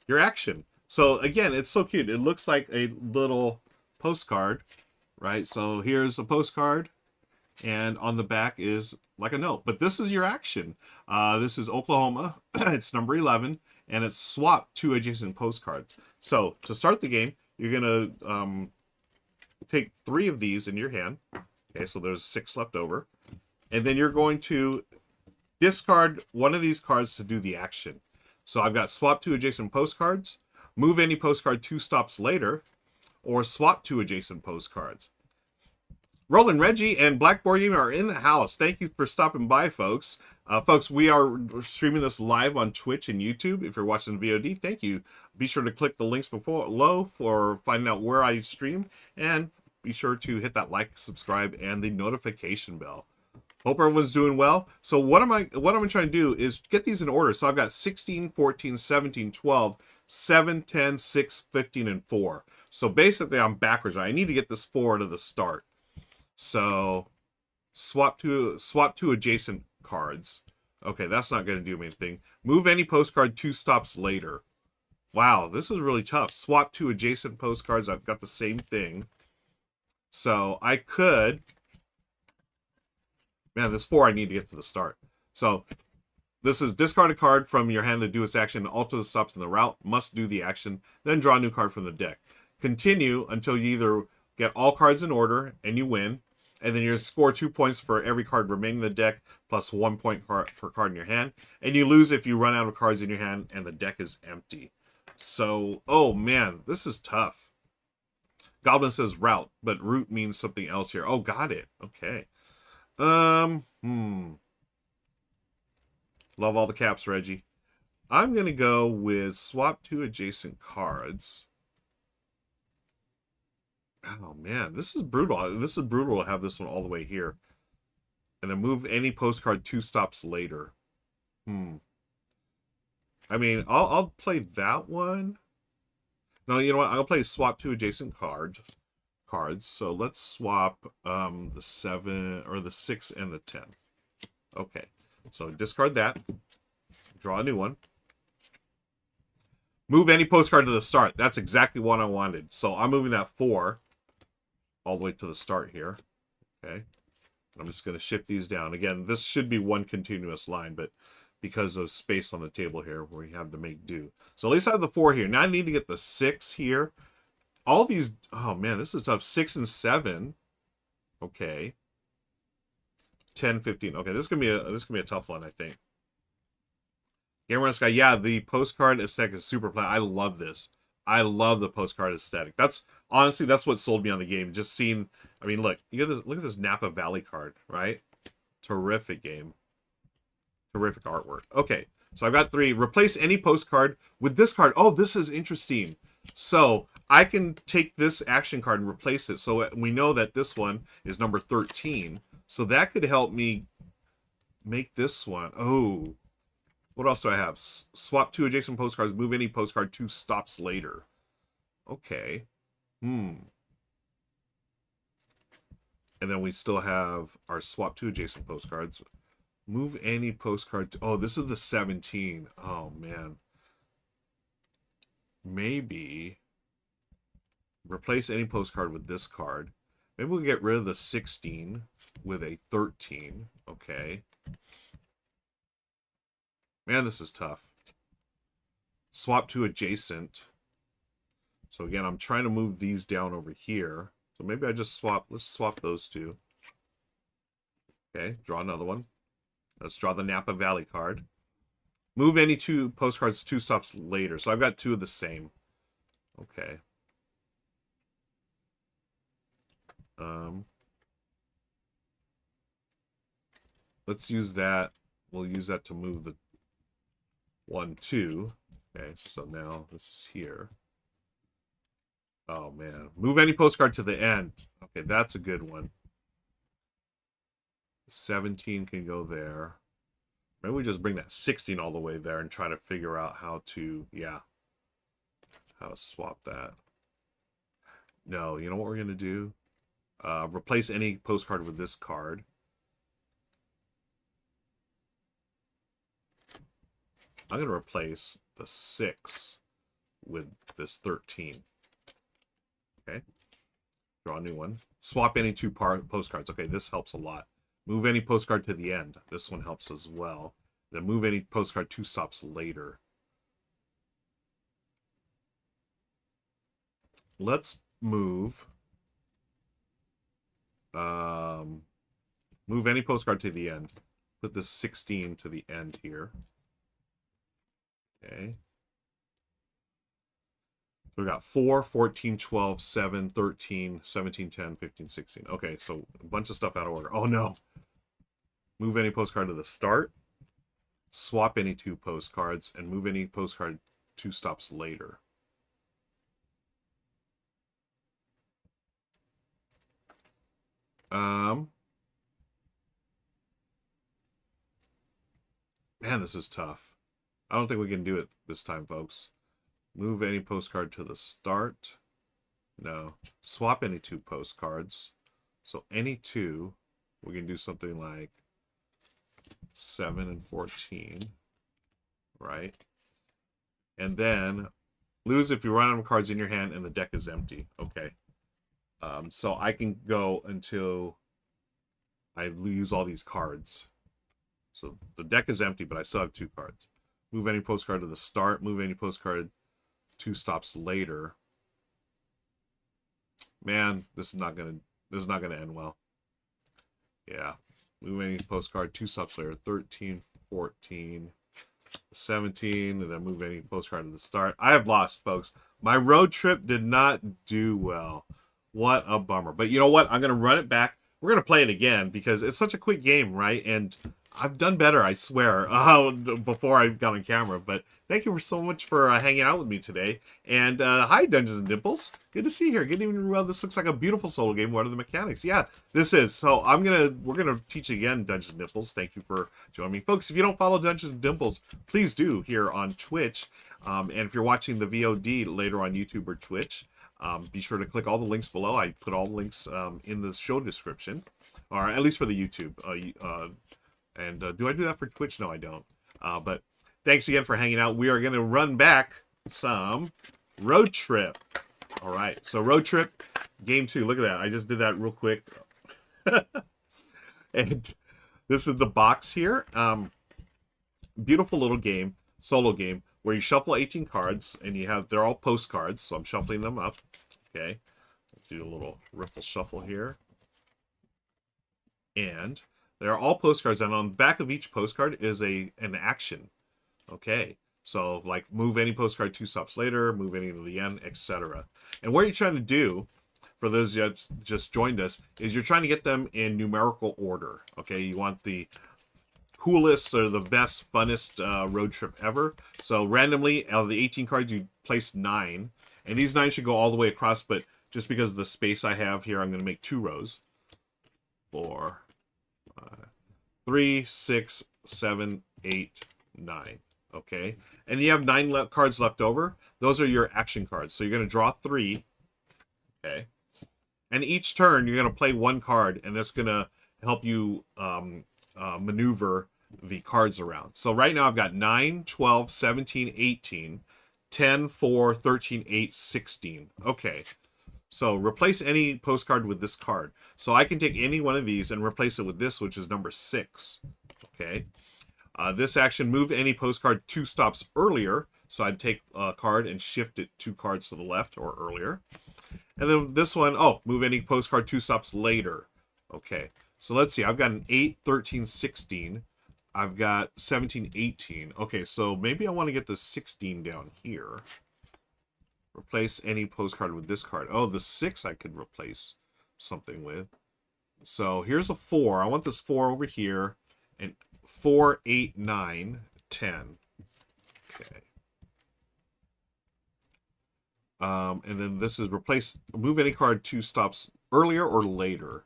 your action. So again, it's so cute. It looks like a little postcard, right? So here's a postcard, and on the back is like a note. But this is your action. This is Oklahoma. It's number 11, and it's swapped 2 adjacent postcards. So to start the game, you're going to take 3 of these in your hand. Okay, so there's 6 left over. And then you're going to discard one of these cards to do the action. So I've got swap 2 adjacent postcards, move any postcard 2 stops later, or swap 2 adjacent postcards. Roland Reggie and Black Board Game are in the house. Thank you for stopping by, folks. Folks, we are streaming this live on Twitch and YouTube. If you're watching the VOD, thank you. Be sure to click the links below for finding out where I stream, and be sure to hit that like, subscribe, and the notification bell. Hope everyone's doing well. So what I'm trying to do is get these in order. So I've got 16, 14, 17, 12, 7, 10, 6, 15, and 4. So basically I'm backwards. I need to get this 4 to the start. So swap two adjacent cards. Okay, that's not going to do anything. Move any postcard 2 stops later. Wow, this is really tough. Swap 2 adjacent postcards. I've got the same thing. So I could... Man, there's 4 I need to get to the start. So this is discard a card from your hand to do its action. Alter the stops in the route. Must do the action. Then draw a new card from the deck. Continue until you either get all cards in order and you win. And then you score 2 points for every card remaining in the deck, plus 1 point per card in your hand. And you lose if you run out of cards in your hand and the deck is empty. So, oh man, this is tough. Goblin says route, but route means something else here. Oh, got it. Okay. Love all the caps, Reggie. I'm going to go with swap 2 adjacent cards. Oh, man, this is brutal. This is brutal to have this one all the way here. And then move any postcard 2 stops later. I mean, I'll play that one. No, you know what? I'll play swap 2 adjacent cards. So let's swap the 7 or the 6 and the 10. Okay, so discard that. Draw a new one. Move any postcard to the start. That's exactly what I wanted. So I'm moving that 4 all the way to the start here. Okay, I'm just going to shift these down. Again, this should be one continuous line, but because of space on the table here, we have to make do. So at least I have the 4 here. Now I need to get the 6 here. All these, oh man, this is tough. 6 and 7. Okay. 10, 15. Okay, this is gonna be a tough one, I think. Gamer Sky, yeah, the postcard aesthetic is super plain. I love this. I love the postcard aesthetic. That's honestly, that's what sold me on the game. Just seeing, I mean, look, you get this, look at this Napa Valley card, right? Terrific game. Terrific artwork. Okay, so I've got 3. Replace any postcard with this card. Oh, this is interesting. So I can take this action card and replace it. So we know that this one is number 13. So that could help me make this one. Oh, what else do I have? Swap 2 adjacent postcards. Move any postcard 2 stops later. Okay. And then we still have our swap 2 adjacent postcards. Move any postcard. Oh, this is the 17. Oh, man. Maybe replace any postcard with this card. Maybe we'll get rid of the 16 with a 13. Okay. Man, this is tough. Swap 2 adjacent. So again, I'm trying to move these down over here. So maybe I just swap. Let's swap those 2. Okay, draw another one. Let's draw the Napa Valley card. Move any 2 postcards 2 stops later. So I've got 2 of the same. Okay. Let's use that. We'll use that to move the 1, 2. Okay, so now this is here. Oh, man. Move any postcard to the end. Okay, that's a good one. 17 can go there. Maybe we just bring that 16 all the way there and try to figure out how to, how to swap that. No, you know what we're going to do? Replace any postcard with this card. I'm going to replace the 6 with this 13. Okay. Draw a new one. Swap any 2 postcards. Okay, this helps a lot. Move any postcard to the end. This one helps as well. Then move any postcard 2 stops later. Let's move. Move any postcard to the end. Put this 16 to the end here. Okay. So we got 4, 14, 12, 7, 13, 17, 10, 15, 16. Okay, so a bunch of stuff out of order. Oh, no. Move any postcard to the start. Swap any 2 postcards. And move any postcard 2 stops later. Man, this is tough. I don't think we can do it this time, folks. Move any postcard to the start. No. Swap any 2 postcards. So any 2, we can do something like 7 and 14. Right? And then lose if you run out of cards in your hand and the deck is empty. Okay. So I can go until I use all these cards. So the deck is empty, but I still have 2 cards. Move any postcard to the start. Move any postcard 2 stops later. Man, this is not gonna end well. Yeah. Move any postcard 2 stops later. 13, 14, 17, and then move any postcard to the start. I have lost, folks. My road trip did not do well. What a bummer. But you know what? I'm gonna run it back. We're gonna play it again because it's such a quick game, right? And I've done better, I swear, before I got on camera. But thank you so much for hanging out with me today. And hi, Dungeons and Dimples. Good to see you here. Good evening, Ruel. This looks like a beautiful solo game. What are the mechanics? Yeah, this is. So we're gonna teach again, Dungeons and Dimples. Thank you for joining me, folks. If you don't follow Dungeons and Dimples, please do here on Twitch. And if you're watching the VOD later on YouTube or Twitch, be sure to click all the links below. I put all the links in the show description, or at least for the YouTube. And do I do that for Twitch? No, I don't. But thanks again for hanging out. We are going to run back some Road Trip. All right. So Road Trip, Game 2. Look at that. I just did that real quick. And this is the box here. Beautiful little game, solo game, where you shuffle 18 cards, and they're all postcards. So I'm shuffling them up. Okay. Let's do a little riffle shuffle here. And they're all postcards, and on the back of each postcard is an action. Okay, So like move any postcard 2 stops later, move any to the end, etc. And what you're trying to do, for those that just joined us, is you're trying to get them in numerical order. Okay, you want the coolest or the best, funnest road trip ever. So randomly, out of the 18 cards, you place 9. And these 9 should go all the way across, but just because of the space I have here, I'm going to make 2 rows. 4, 3, 6, 7, 8, 9. Okay, and you have 9 cards left over. Those are your action cards. So you're going to draw 3. Okay, and each turn you're going to play 1 card, and that's going to help you maneuver the cards around. So right now I've got 9, 12, 17, 18, 10, 4, 13, 8, 16. Okay, so replace any postcard with this card. So I can take any one of these and replace it with this, which is number 6. Okay. This action, move any postcard 2 stops earlier. So I'd take a card and shift it 2 cards to the left or earlier. And then this one, move any postcard 2 stops later. Okay. So let's see. I've got an 8, 13, 16. I've got 17, 18. Okay, so maybe I want to get the 16 down here. Replace any postcard with this card. Oh, the 6 I could replace something with. So here's a 4. I want this 4 over here. And 4, 8, 9, 10. Okay. And then this is replace, move any card 2 stops earlier or later.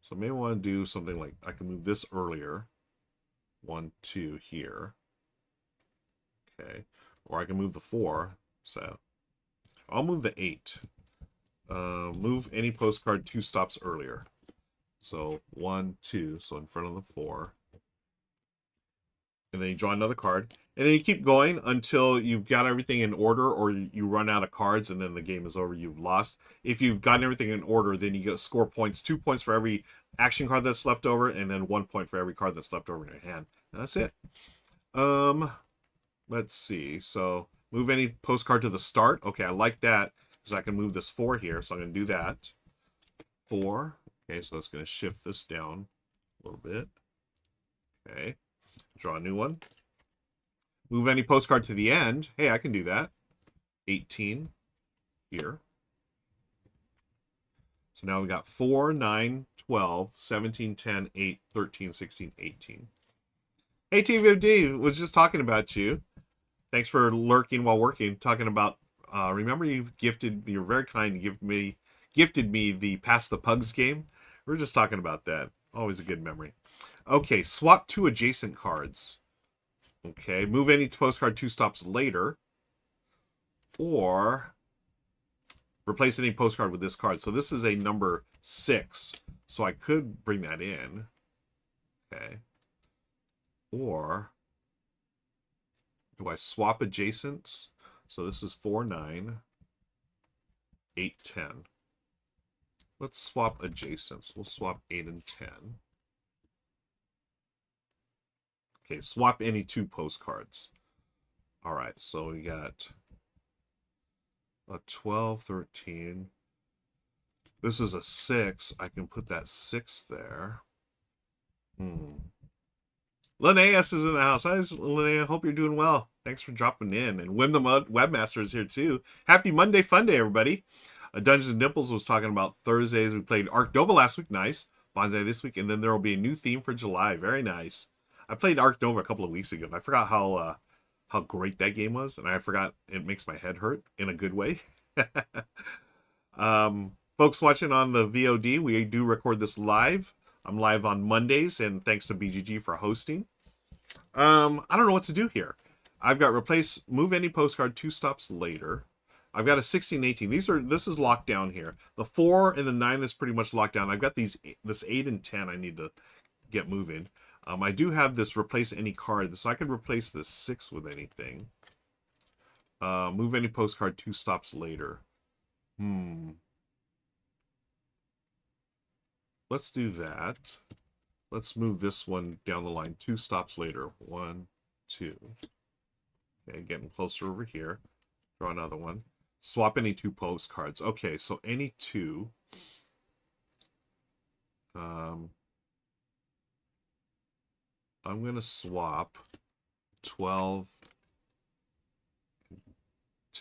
So maybe I want to do something like, I can move this earlier. 1, 2 here. Okay. Or I can move the 4. So I'll move the 8. Move any postcard 2 stops earlier. So 1, 2. So in front of the 4. And then you draw another card. And then you keep going until you've got everything in order, or you run out of cards and then the game is over. You've lost. If you've gotten everything in order, then you score points. 2 points for every action card that's left over, and then 1 point for every card that's left over in your hand. And that's it. Let's see. So move any postcard to the start. Okay, I like that because I can move this 4 here. So I'm going to do that. 4. Okay, so that's going to shift this down a little bit. Okay. Draw a new one. Move any postcard to the end. Hey, I can do that. 18 here. So now we got 4, 9, 12, 17, 10, 8, 13, 16, 18. Hey, TVOD, was just talking about you. Thanks for lurking while working. Talking about, remember you're very kind to gifted me the Pass the Pugs game. We were just talking about that. Always a good memory. Okay, swap 2 adjacent cards. Okay, move any postcard 2 stops later. Or replace any postcard with this card. So this is a number 6. So I could bring that in. Okay. Or do I swap adjacents? So this is 4, 9, 8, 10. Let's swap adjacents. We'll swap 8 and 10. Okay, swap any 2 postcards. All right, so we got a 12, 13. This is a 6. I can put that 6 there. Linnaeus is in the house. Hi, Linnea. Hope you're doing well. Thanks for dropping in. And Wim the Webmaster is here too. Happy Monday Fun Day, everybody. Dungeons and Dimples was talking about Thursdays. We played Ark Nova last week. Nice. Bonsai this week. And then there will be a new theme for July. Very nice. I played Ark Nova a couple of weeks ago. And I forgot how great that game was. And I forgot it makes my head hurt in a good way. Folks watching on the VOD, we do record this live. I'm live on Mondays, and thanks to BGG for hosting. I don't know what to do here. I've got move any postcard 2 stops later. I've got a 16, 18. This is locked down here. The 4 and the 9 is pretty much locked down. I've got this 8 and 10 I need to get moving. I do have this replace any card, so I could replace this 6 with anything. Move any postcard 2 stops later. Let's do that. Let's move this one down the line 2 stops later. 1, 2. Okay, getting closer over here. Draw another one. Swap any 2 postcards. Okay, so any 2. I'm going to swap 12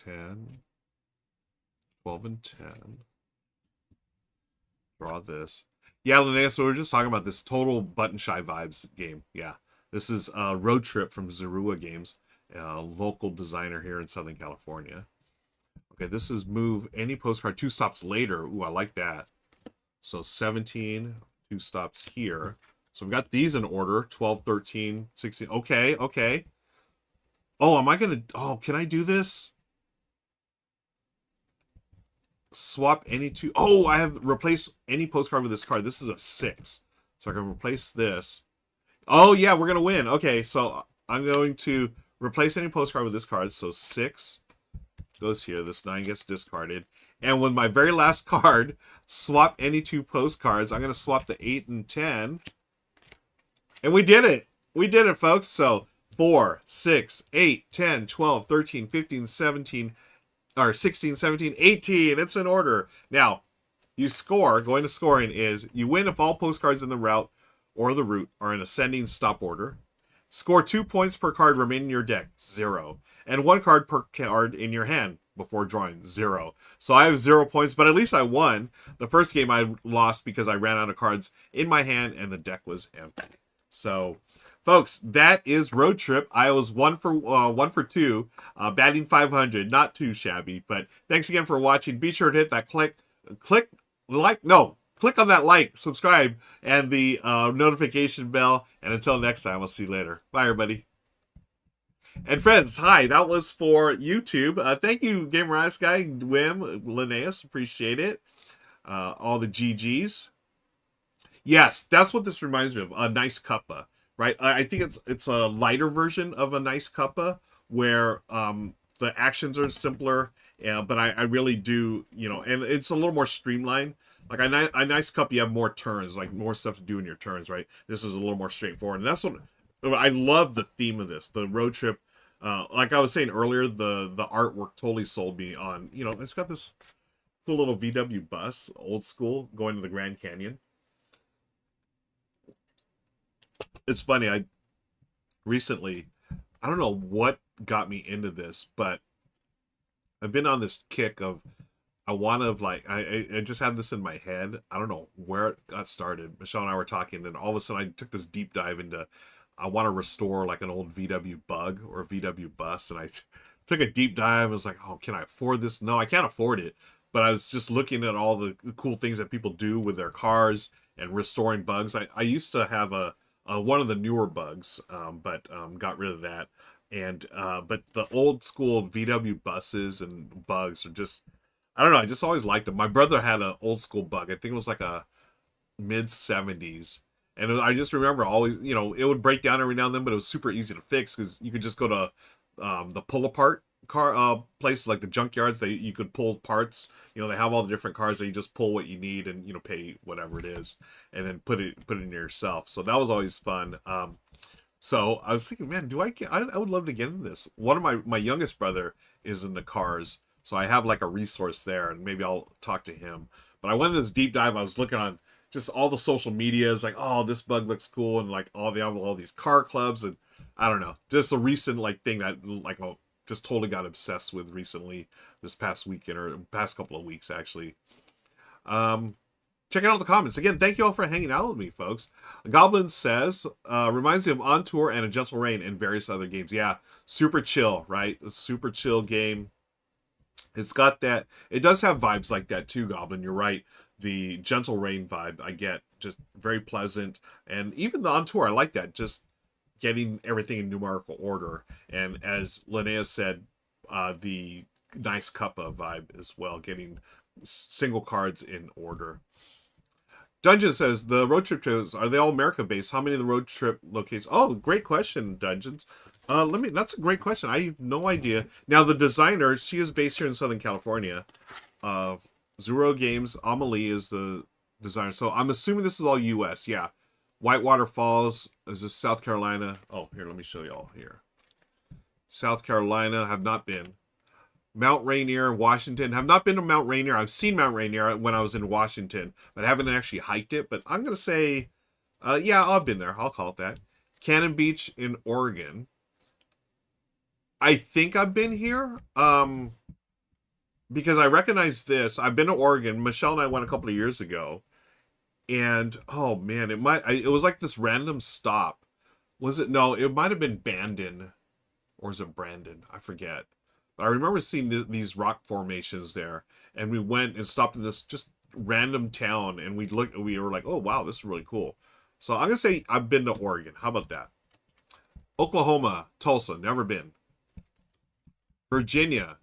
10. 12 and 10. Draw this. Yeah, Linnea, so we were just talking about this total Button Shy Vibes game. Yeah. This is Road Trip from Zorua Games, a local designer here in Southern California. Okay, this is move any postcard 2 stops later. Ooh, I like that. So 17, 2 stops here. So we've got these in order. 12, 13, 16. Okay, okay. Oh, am I going to... Oh, can I do this? Swap any 2... Oh, I have replaced any postcard with this card. This is a 6. So I can replace this. Oh, yeah, we're going to win. Okay, so I'm going to replace any postcard with this card. So 6 goes here. This 9 gets discarded. And with my very last card, swap any 2 postcards. I'm going to swap the 8 and 10. And we did it. We did it, folks. So 4, 6, 8, 10, 12, 13, 15, 17, or 16, 17, 18. It's in order. Now, you score. Going to scoring is you win if all postcards in the route or the route are in ascending stop order. Score 2 points per card remaining in your deck, 0. And 1 card per card in your hand before drawing, 0. So I have 0 points, but at least I won. The first game I lost because I ran out of cards in my hand and the deck was empty. So, folks, that is Road Trip. I was 1 for 2, batting 500. Not too shabby, but thanks again for watching. Be sure to hit that click on that like, subscribe, and the notification bell. And until next time, I'll see you later. Bye, everybody. And friends, hi, that was for YouTube. Thank you, Gamer Ice Guy, Wim, Linnaeus, appreciate it. All the GGs. Yes, that's what this reminds me of, a Nice Cuppa, right? I think it's a lighter version of a Nice Cuppa where the actions are simpler, but I really do, and it's a little more streamlined. Like a Nice Cup, you have more turns, like more stuff to do in your turns, right? This is a little more straightforward, and that's what I love the theme of this, the road trip. Like I was saying earlier, the artwork totally sold me on, it's got this cool little VW bus, old school, going to the Grand Canyon. It's funny, I don't know what got me into this, but I've been on this kick of I want to I just have this in my head. I don't know where it got started. Michelle and I were talking, and all of a sudden I took this deep dive into I want to restore like an old VW Bug or a VW bus, and I took a deep dive. I was like, oh, can I afford this? No, I can't afford it. But I was just looking at all the cool things that people do with their cars and restoring bugs. I used to have one of the newer Bugs, but got rid of that. And but the old school VW buses and Bugs are just, I don't know, I just always liked them. My brother had an old school Bug. I think it was like a mid 70s. And I just remember always, it would break down every now and then, but it was super easy to fix because you could just go to the pull apart car places like the junkyards. You could pull parts. They have all the different cars that you just pull what you need and pay whatever it is, and then put it in yourself. So that was always fun. So I was thinking, man, I would love to get into this. One of my youngest brother is into cars, so I have like a resource there, and maybe I'll talk to him. But I went in this deep dive. I was looking on just all the social medias, like, oh, this Bug looks cool, and like all these car clubs, and I don't know, just a recent thing that just totally got obsessed with recently this past weekend or past couple of weeks actually. Check out the comments again. Thank you all for hanging out with me, folks. Goblin says reminds me of On Tour and A Gentle Rain and various other games. Yeah, super chill, right? A super chill game. It's got that. It does have vibes like that too, Goblin. You're right. The Gentle Rain vibe I get, just very pleasant, and even the On Tour, I like that. Just getting everything in numerical order, and as Linnea said, the Nice Cuppa vibe as well, getting single cards in order. Dungeon says the road trip trips, are they all America based? How many of the road trip locations? Oh, great question, Dungeons. That's a great question. I have no idea. Now the designer, she is based here in Southern California. Zorua Games, Amelie is the designer. So I'm assuming this is all US. Yeah. Whitewater Falls, is this South Carolina? Oh, here, let me show y'all here. South Carolina, have not been. Mount Rainier, Washington, have not been to Mount Rainier. I've seen Mount Rainier when I was in Washington, but I haven't actually hiked it. But I'm going to say, yeah, I've been there. I'll call it that. Cannon Beach in Oregon. I think I've been here. because I recognize this. I've been to Oregon. Michelle and I went a couple of years ago, and oh man, it was like this random stop. Was it? No, it might have been Bandon, or is it Brandon? I forget. But I remember seeing these rock formations there, and we went and stopped in this just random town, and we were like, oh wow, this is really cool. So I'm gonna say I've been to Oregon. How about that? Oklahoma, Tulsa, never been. Virginia,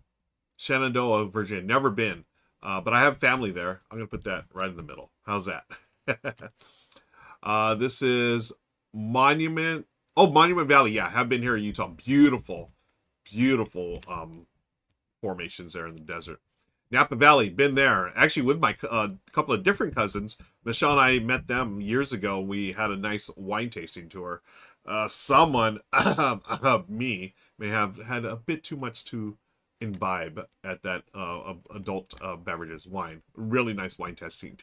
Shenandoah, Virginia, never been. But I have family there. I'm gonna put that right in the middle. How's that? This is Monument. Oh, Monument Valley. Yeah, have been here in Utah. Beautiful, beautiful formations there in the desert. Napa Valley, been there. Actually, with my couple of different cousins. Michelle and I met them years ago. We had a nice wine tasting tour. Someone, me, may have had a bit too much to imbibe at that adult beverages wine. Really nice wine tasting.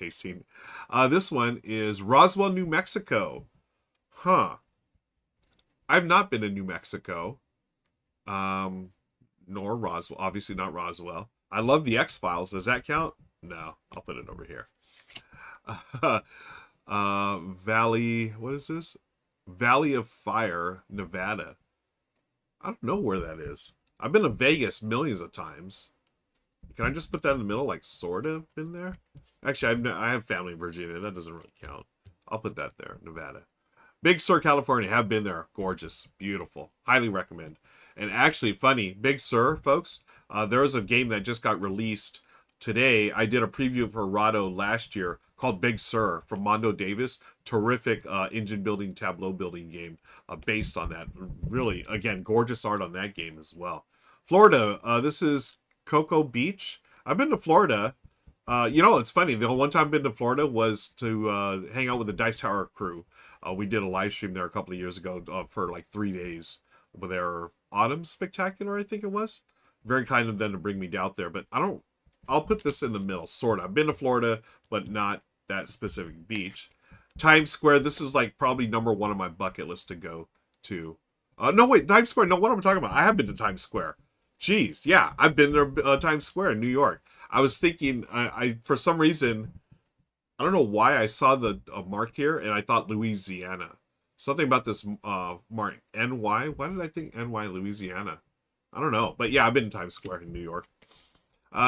This one is Roswell, New Mexico. Huh. I've not been to New Mexico. Nor Roswell. Obviously not Roswell. I love the X-Files. Does that count? No. I'll put it over here. Valley, what is this? Valley of Fire, Nevada. I don't know where that is. I've been to Vegas millions of times. Can I just put that in the middle, like sort of been there? Actually, I have family in Virginia. That doesn't really count. I'll put that there, Nevada. Big Sur, California. Have been there. Gorgeous. Beautiful. Highly recommend. And actually, funny, Big Sur, folks, there was a game that just got released today. I did a preview for Rahdo last year called Big Sur from Mondo Davis. Terrific engine building, tableau building game based on that. Really, again, gorgeous art on that game as well. Florida, this is Cocoa Beach. I've been to Florida. It's funny. The one time I've been to Florida was to hang out with the Dice Tower crew. We did a live stream there a couple of years ago for like 3 days with their Autumn Spectacular, I think it was. Very kind of them to bring me out there, but I'll put this in the middle, sort of. I've been to Florida, but not that specific beach. Times Square, this is like probably number one on my bucket list to go to. No, wait, Times Square, no, what am I talking about? I have been to Times Square. Jeez, yeah, I've been there, Times Square in New York. I was thinking, I for some reason, I don't know why I saw the mark here, and I thought Louisiana. Something about this mark, NY. Why did I think NY, Louisiana? I don't know. But yeah, I've been in Times Square in New York.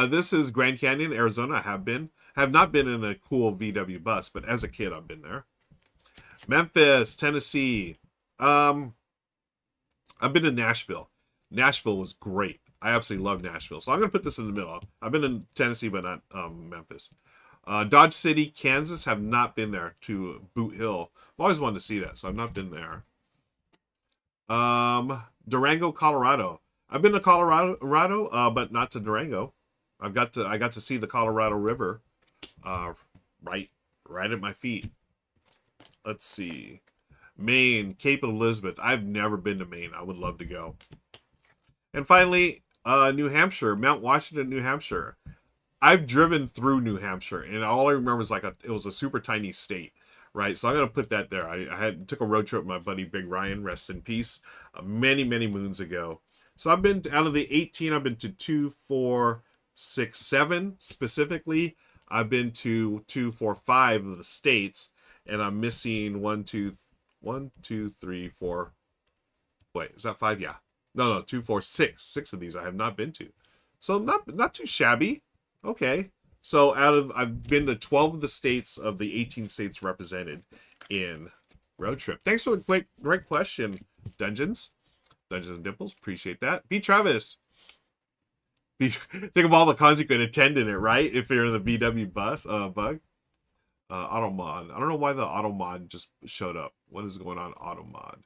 This is Grand Canyon, Arizona. I have been. Have not been in a cool VW bus, but as a kid, I've been there. Memphis, Tennessee. I've been to Nashville. Nashville was great. I absolutely love Nashville. So I'm going to put this in the middle. I've been in Tennessee, but not Memphis. Dodge City, Kansas. Have not been there to Boot Hill. I've always wanted to see that, so I've not been there. Durango, Colorado. I've been to Colorado, but not to Durango. I got to see the Colorado River, right at my feet. Let's see, Maine, Cape Elizabeth. I've never been to Maine. I would love to go. And finally, New Hampshire, Mount Washington, New Hampshire. I've driven through New Hampshire, and all I remember is it was a super tiny state, right? So I'm gonna put that there. I took a road trip with my buddy Big Ryan, rest in peace, many moons ago. So I've been out of the 18. I've been to 2, 4, 6, 7 specifically. I've been to 2, 4, 5 of the states, and I'm missing 1, 2, 3, 4. Wait, is that 5? Yeah. No, 2, 4, 6. 6 of these I have not been to. So not too shabby. Okay. So I've been to 12 of the states of the 18 states represented in Road Trip. Thanks for the great question, Dungeons and Dimples. Appreciate that. B. Travis. Think of all the cons you could attend in it, right? If you're in the VW bus, bug. Automod. I don't know why the Automod just showed up. What is going on, Automod?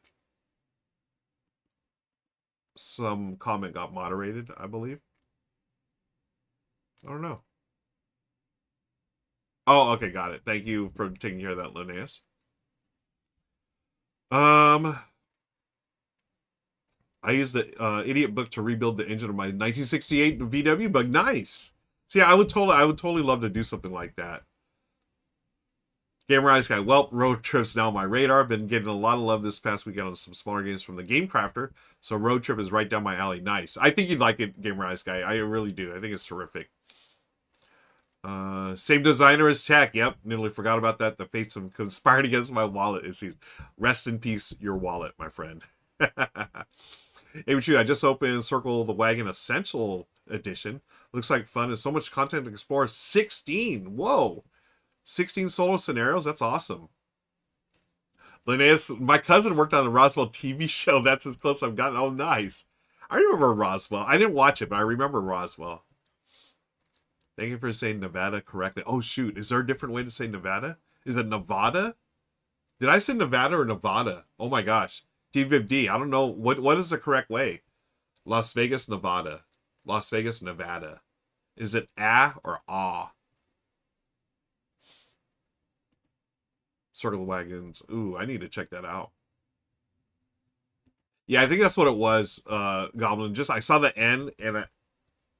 Some comment got moderated, I believe. I don't know. Oh, okay, got it. Thank you for taking care of that, Linnaeus. I used the idiot book to rebuild the engine of my 1968 VW Bug. Nice. See, I would totally love to do something like that. Gamer Eyes Guy. Well, Road Trip's now on my radar. Been getting a lot of love this past weekend on some smaller games from the Game Crafter. So Road Trip is right down my alley. Nice. I think you'd like it, Gamer Eyes Guy. I really do. I think it's terrific. Same designer as Tech. Yep, nearly forgot about that. The fates have conspired against my wallet. It seems. Rest in peace, your wallet, my friend. Hey, I just opened Circle the Wagon Essential Edition. Looks like fun. There's so much content to explore. 16. Whoa. 16 solo scenarios. That's awesome. Linnaeus, my cousin worked on the Roswell TV show. That's as close I've gotten. Oh, nice. I remember Roswell. I didn't watch it, but I remember Roswell. Thank you for saying Nevada correctly. Oh, shoot. Is there a different way to say Nevada? Is it Nevada? Did I say Nevada or Nevada? Oh, my gosh. D50D. I don't know. What is the correct way? Las Vegas, Nevada. Las Vegas, Nevada. Is it or ah? Circle of Wagons. Ooh, I need to check that out. Yeah, I think that's what it was, Goblin. Just I saw the N, and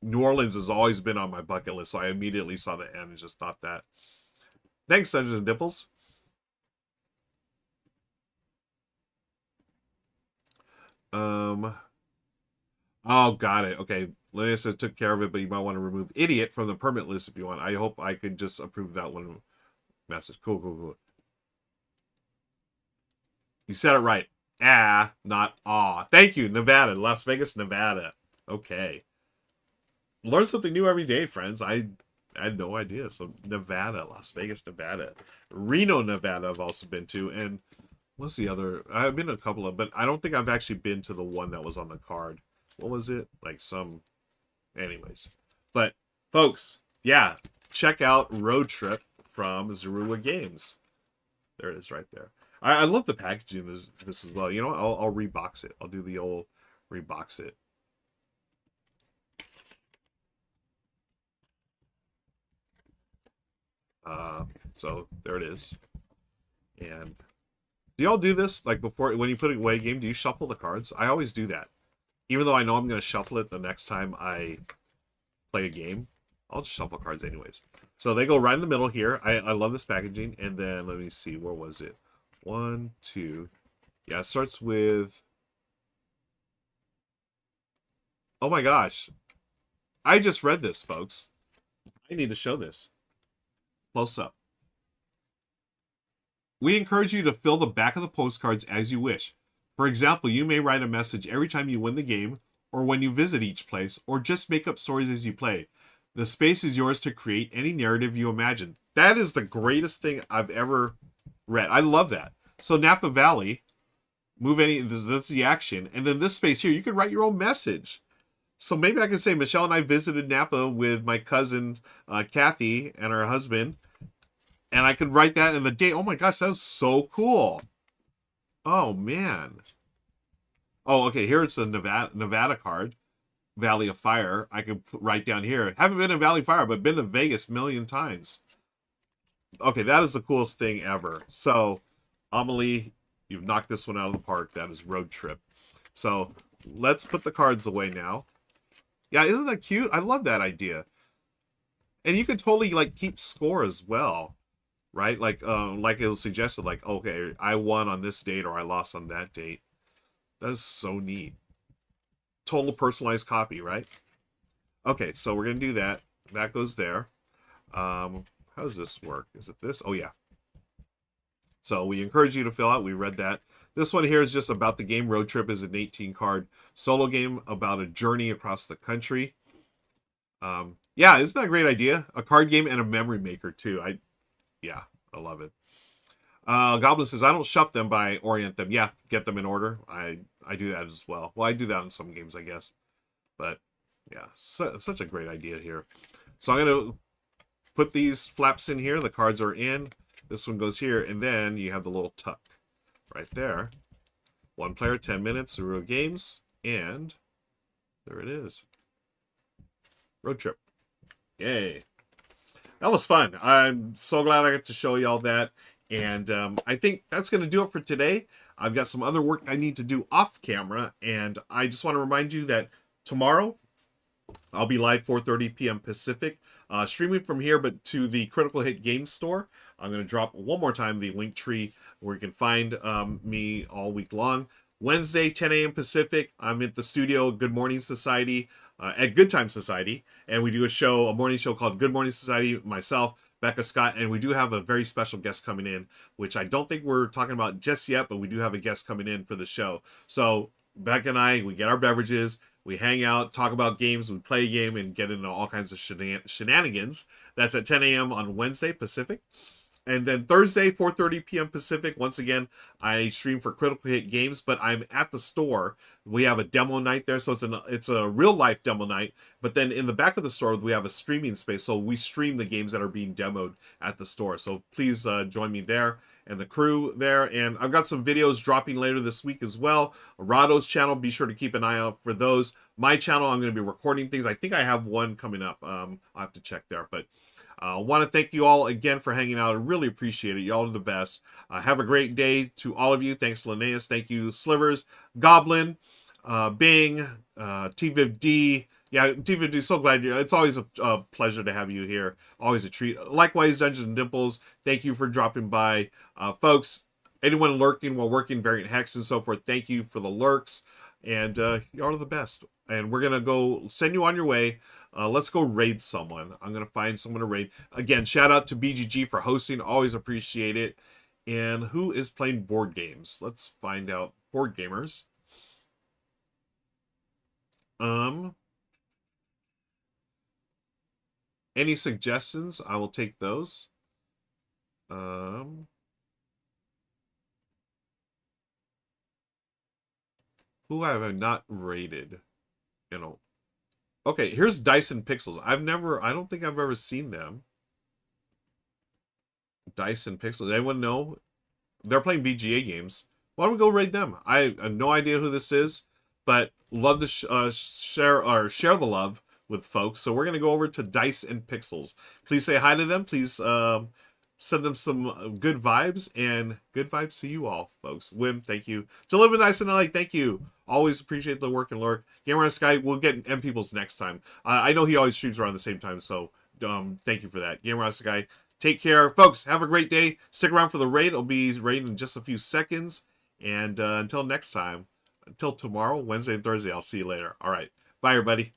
New Orleans has always been on my bucket list, so I immediately saw the N and just thought that. Thanks, Dungeons and Dimples. Oh, got it. Okay. Linnea says took care of it, but you might want to remove idiot from the permit list if you want. I hope I could just approve that one message. Cool. You said it right. Not ah. Thank you, Nevada. Las Vegas, Nevada. Okay. Learn something new every day, friends. I had no idea. So Nevada, Las Vegas, Nevada. Reno, Nevada I've also been to. And what's the other? I've been to a couple of, but I don't think I've actually been to the one that was on the card. What was it? Like some... Anyways. But, folks, yeah. Check out Road Trip from Zorua Games. There it is right there. I love the packaging of this as well. You know, I'll rebox it. I'll do the old rebox it. So there it is. And do y'all do this like before when you put it away game? Do you shuffle the cards? I always do that, even though I know I'm going to shuffle it the next time I play a game. I'll just shuffle cards anyways. So they go right in the middle here. I love this packaging. And then let me see, where was it? 1, 2. Yeah, it starts with. Oh my gosh, I just read this, folks. I need to show this close up. We encourage you to fill the back of the postcards as you wish. For example, you may write a message every time you win the game, or when you visit each place, or just make up stories as you play. The space is yours to create any narrative you imagine. That is the greatest thing I've ever read. I love that. So Napa Valley, that's the action. And then this space here, you can write your own message. So maybe I can say Michelle and I visited Napa with my cousin, Kathy, and her husband. And I could write that in the date. Oh my gosh, that's so cool. Oh, man. Oh, okay, here's the Nevada card. Valley of Fire. I could write down here. Haven't been in Valley of Fire, but been to Vegas a million times. Okay, that is the coolest thing ever. So, Amelie, you've knocked this one out of the park. That is Road Trip. So, let's put the cards away now. Yeah, isn't that cute? I love that idea. And you could totally, like, keep score as well. Right? Like it was suggested, like, okay, I won on this date or I lost on that date. That is so neat. Total personalized copy, right? Okay, so we're going to do that. That goes there. How does this work? Is it this? Oh, yeah. So we encourage you to fill out. We read that. This one here is just about the game. Road Trip is an 18-card solo game about a journey across the country. Yeah, isn't that a great idea? A card game and a memory maker, too. Yeah, I love it. Goblin says, I don't shuff them, but I orient them. Yeah, get them in order. I do that as well. Well, I do that in some games, I guess. But, yeah, such a great idea here. So I'm going to put these flaps in here. The cards are in. This one goes here. And then you have the little tuck right there. One player, 10 minutes, Zorua Games. And there it is. Road Trip. Yay. That was fun. I'm so glad I got to show y'all that. And I think that's going to do it for today. I've got some other work I need to do off camera. And I just want to remind you that tomorrow I'll be live 4:30 p.m. Pacific. Streaming from here, but to the Critical Hit Games Store. I'm going to drop one more time the link tree where you can find me all week long. Wednesday, 10 a.m. Pacific, I'm at the studio, Good Morning Society. at Good Time Society, and we do a morning show called Good Morning Society. Myself, Becca Scott, and we do have a very special guest coming in, which I don't think we're talking about just yet, but we do have a guest coming in for the show. So Becca and I, we get our beverages, we hang out, talk about games, we play a game, and get into all kinds of shenanigans. That's at 10 a.m. on Wednesday Pacific. And then Thursday, 4:30 p.m. Pacific, once again, I stream for Critical Hit Games, but I'm at the store. We have a demo night there, so it's a real-life demo night. But then in the back of the store, we have a streaming space, so we stream the games that are being demoed at the store. So please join me there and the crew there. And I've got some videos dropping later this week as well. Rado's channel, be sure to keep an eye out for those. My channel, I'm going to be recording things. I think I have one coming up. I'll have to check there, but... I want to thank you all again for hanging out. I really appreciate it. Y'all are the best. Have a great day to all of you. Thanks, Linnaeus. Thank you, Slivers, Goblin, Bing, TVivD. Yeah, TVivD, so glad you. It's always a pleasure to have you here. Always a treat. Likewise, Dungeons and Dimples. Thank you for dropping by. Folks, anyone lurking while working, Variant Hex and so forth, thank you for the lurks. And y'all are the best. And we're going to go send you on your way. Let's go raid someone. I'm going to find someone to raid. Again, shout out to BGG for hosting. Always appreciate it. And who is playing board games? Let's find out. Board gamers. Any suggestions? I will take those. Who have I not raided? You know. Okay, here's Dice and Pixels. I don't think I've ever seen them. Dice and Pixels. Anyone know? They're playing BGA games. Why don't we go raid them? I have no idea who this is, but love to share the love with folks. So we're going to go over to Dice and Pixels. Please say hi to them. Please send them some good vibes, and good vibes to you all, folks. Wim, thank you. To Live in Nice and LA, thank you. Always appreciate the work and lurk. Gamer Sky, we'll get M Peoples next time. I know he always streams around the same time, so thank you for that. Gamer Sky, take care. Folks, have a great day. Stick around for the raid. It'll be raid in just a few seconds. And until next time, until tomorrow, Wednesday and Thursday, I'll see you later. All right. Bye, everybody.